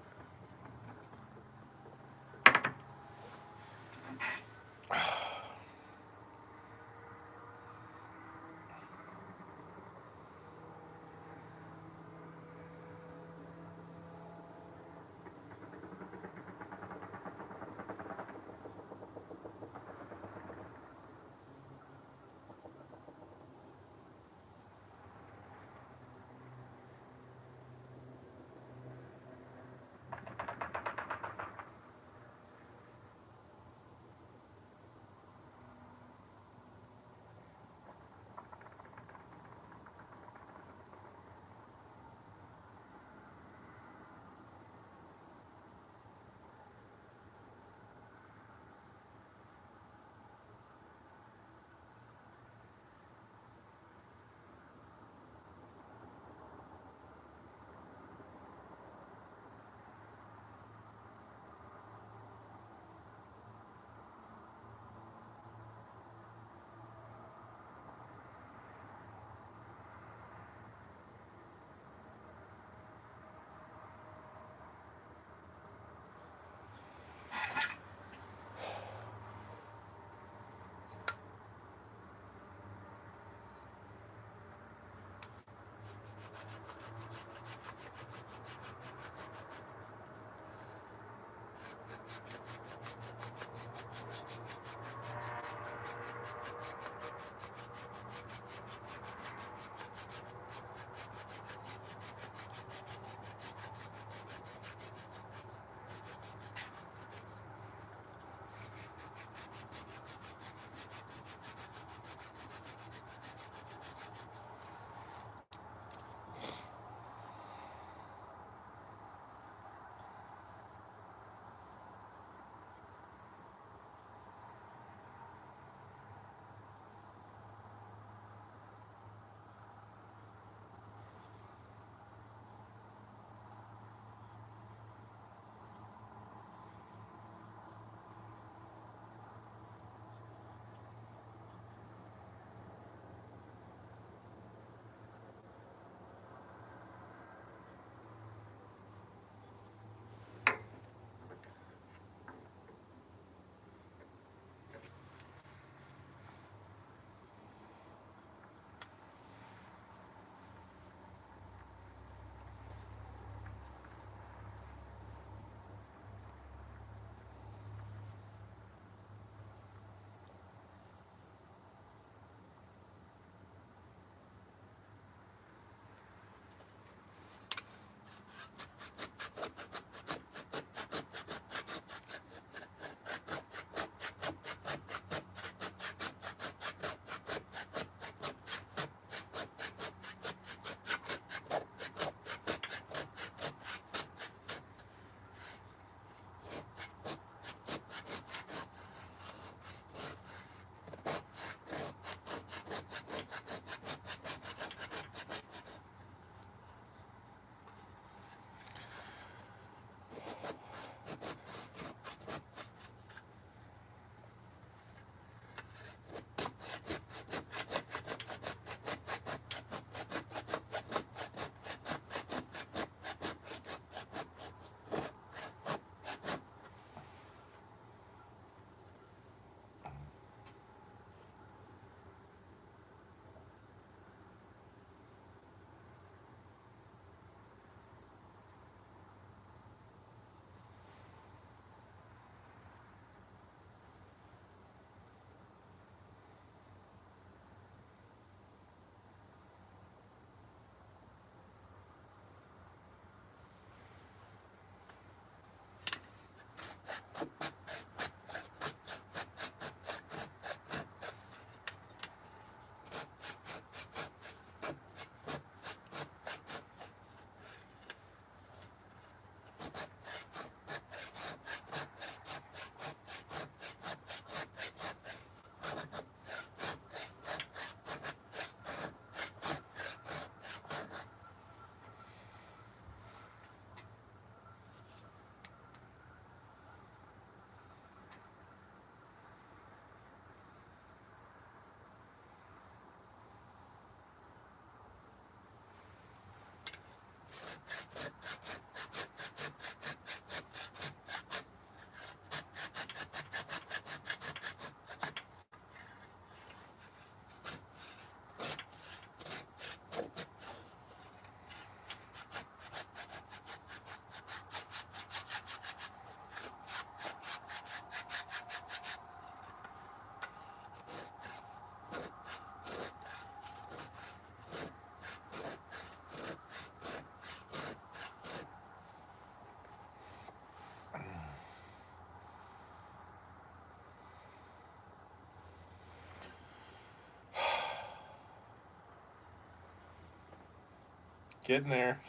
Getting there.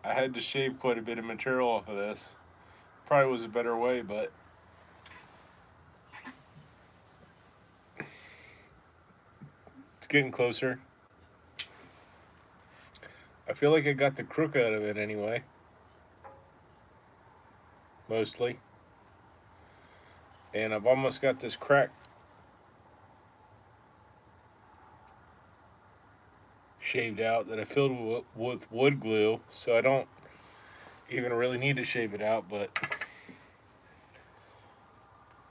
I had to shave quite a bit of material off of this. Probably was a better way, but it's getting closer. I feel like I got the crook out of it anyway. Mostly. And I've almost got this crack shaved out that I filled with wood glue, so I don't even really need to shave it out, but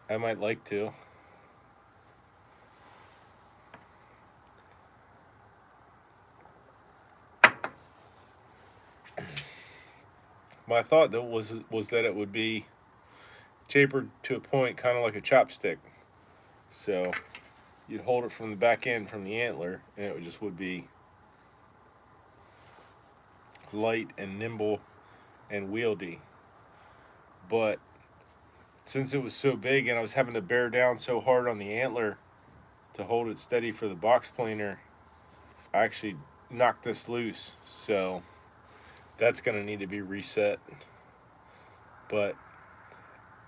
I might like to. My thought though was that it would be tapered to a point, kind of like a chopstick. So you'd hold it from the back end from the antler, and it would be light and nimble and wieldy. But since it was so big and I was having to bear down so hard on the antler to hold it steady for the box planer, I actually knocked this loose. So that's going to need to be reset. But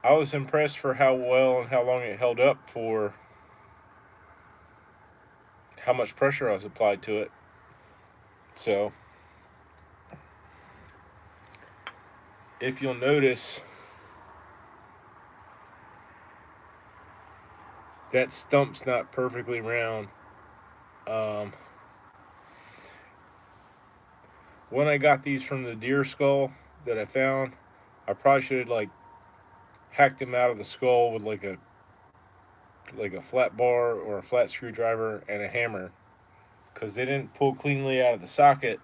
I was impressed for how well and how long it held up for how much pressure I was applied to it. So if you'll notice, that stump's not perfectly round. When I got these from the deer skull that I found, I probably should have hacked them out of the skull with like a flat bar or a flat screwdriver and a hammer, because they didn't pull cleanly out of the socket.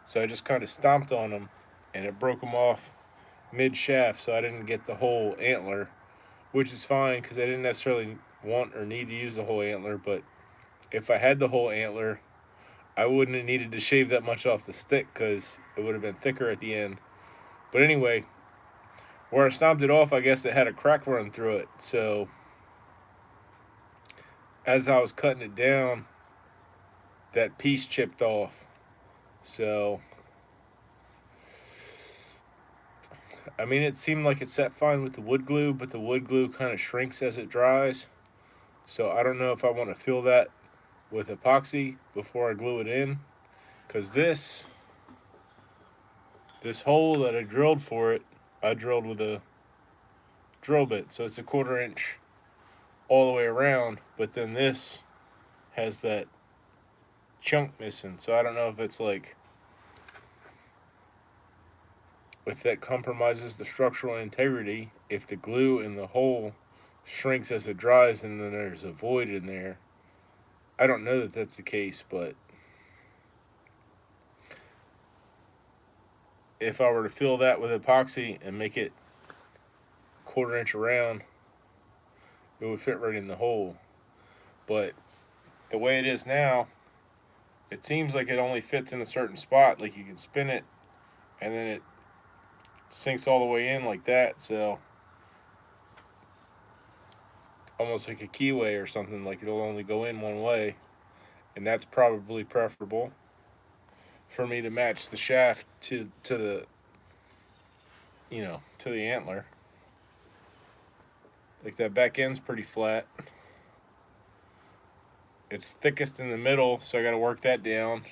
So I just kind of stomped on them and it broke them off mid shaft, so I didn't get the whole antler, which is fine because I didn't necessarily want or need to use the whole antler. But if I had the whole antler, I wouldn't have needed to shave that much off the stick because it would have been thicker at the end. But anyway, where I stomped it off, I guess it had a crack run through it. So as I was cutting it down, that piece chipped off. So, I mean, it seemed like it set fine with the wood glue, but the wood glue kind of shrinks as it dries. So I don't know if I want to fill that with epoxy before I glue it in, because this hole that I drilled for it, I drilled with a drill bit, so it's a 1/4 inch all the way around, but then this has that chunk missing. So I don't know if it's if that compromises the structural integrity, if the glue in the hole shrinks as it dries and then there's a void in there. I don't know that that's the case, but if I were to fill that with epoxy and make it 1/4 inch around, it would fit right in the hole. But the way it is now, it seems like it only fits in a certain spot. Like you can spin it and then it sinks all the way in like that. So almost like a keyway or something, like it'll only go in one way. And that's probably preferable for me to match the shaft to the to the antler. Like that back end's pretty flat. It's thickest in the middle, so I got to work that down.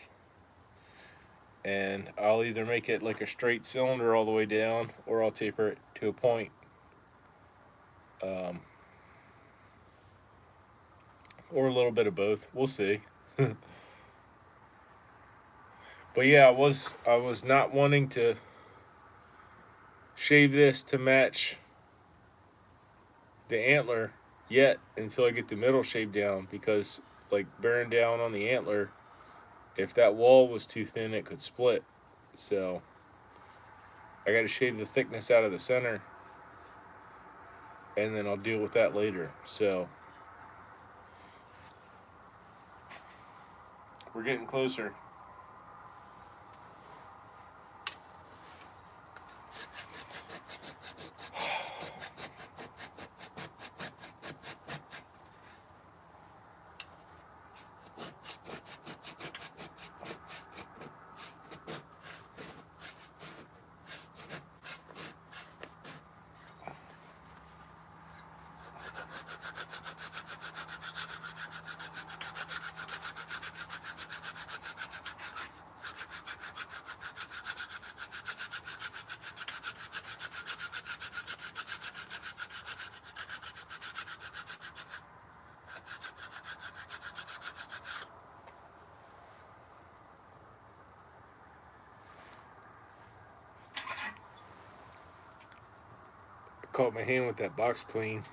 And I'll either make it like a straight cylinder all the way down, or I'll taper it to a point. Or a little bit of both. We'll see. But yeah, I was not wanting to shave this to match the antler yet until I get the middle shaved down, because like bearing down on the antler, if that wall was too thin, it could split. So I got to shave the thickness out of the center, and then I'll deal with that later. So we're getting closer. caught my hand with that box plane.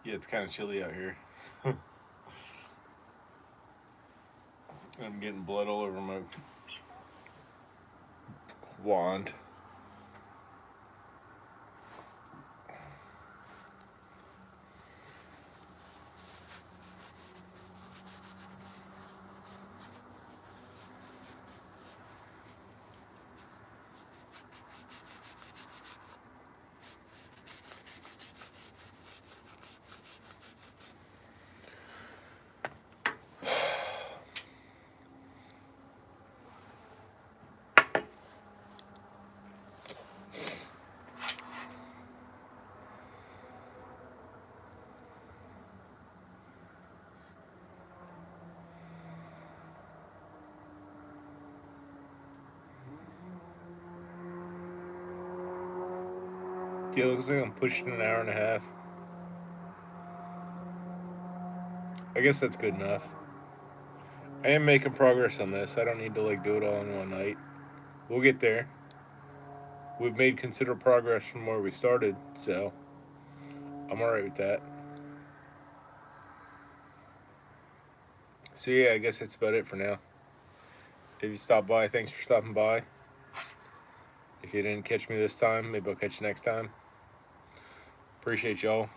Yeah, it's kind of chilly out here. I'm getting blood all over my wand. Yeah, looks like I'm pushing an hour and a half. I guess that's good enough. I am making progress on this. I don't need to like do it all in one night. We'll get there. We've made considerable progress from where we started, so I'm alright with that. So yeah, I guess that's about it for now. If you stopped by, thanks for stopping by. If you didn't catch me this time, maybe I'll catch you next time. Appreciate y'all.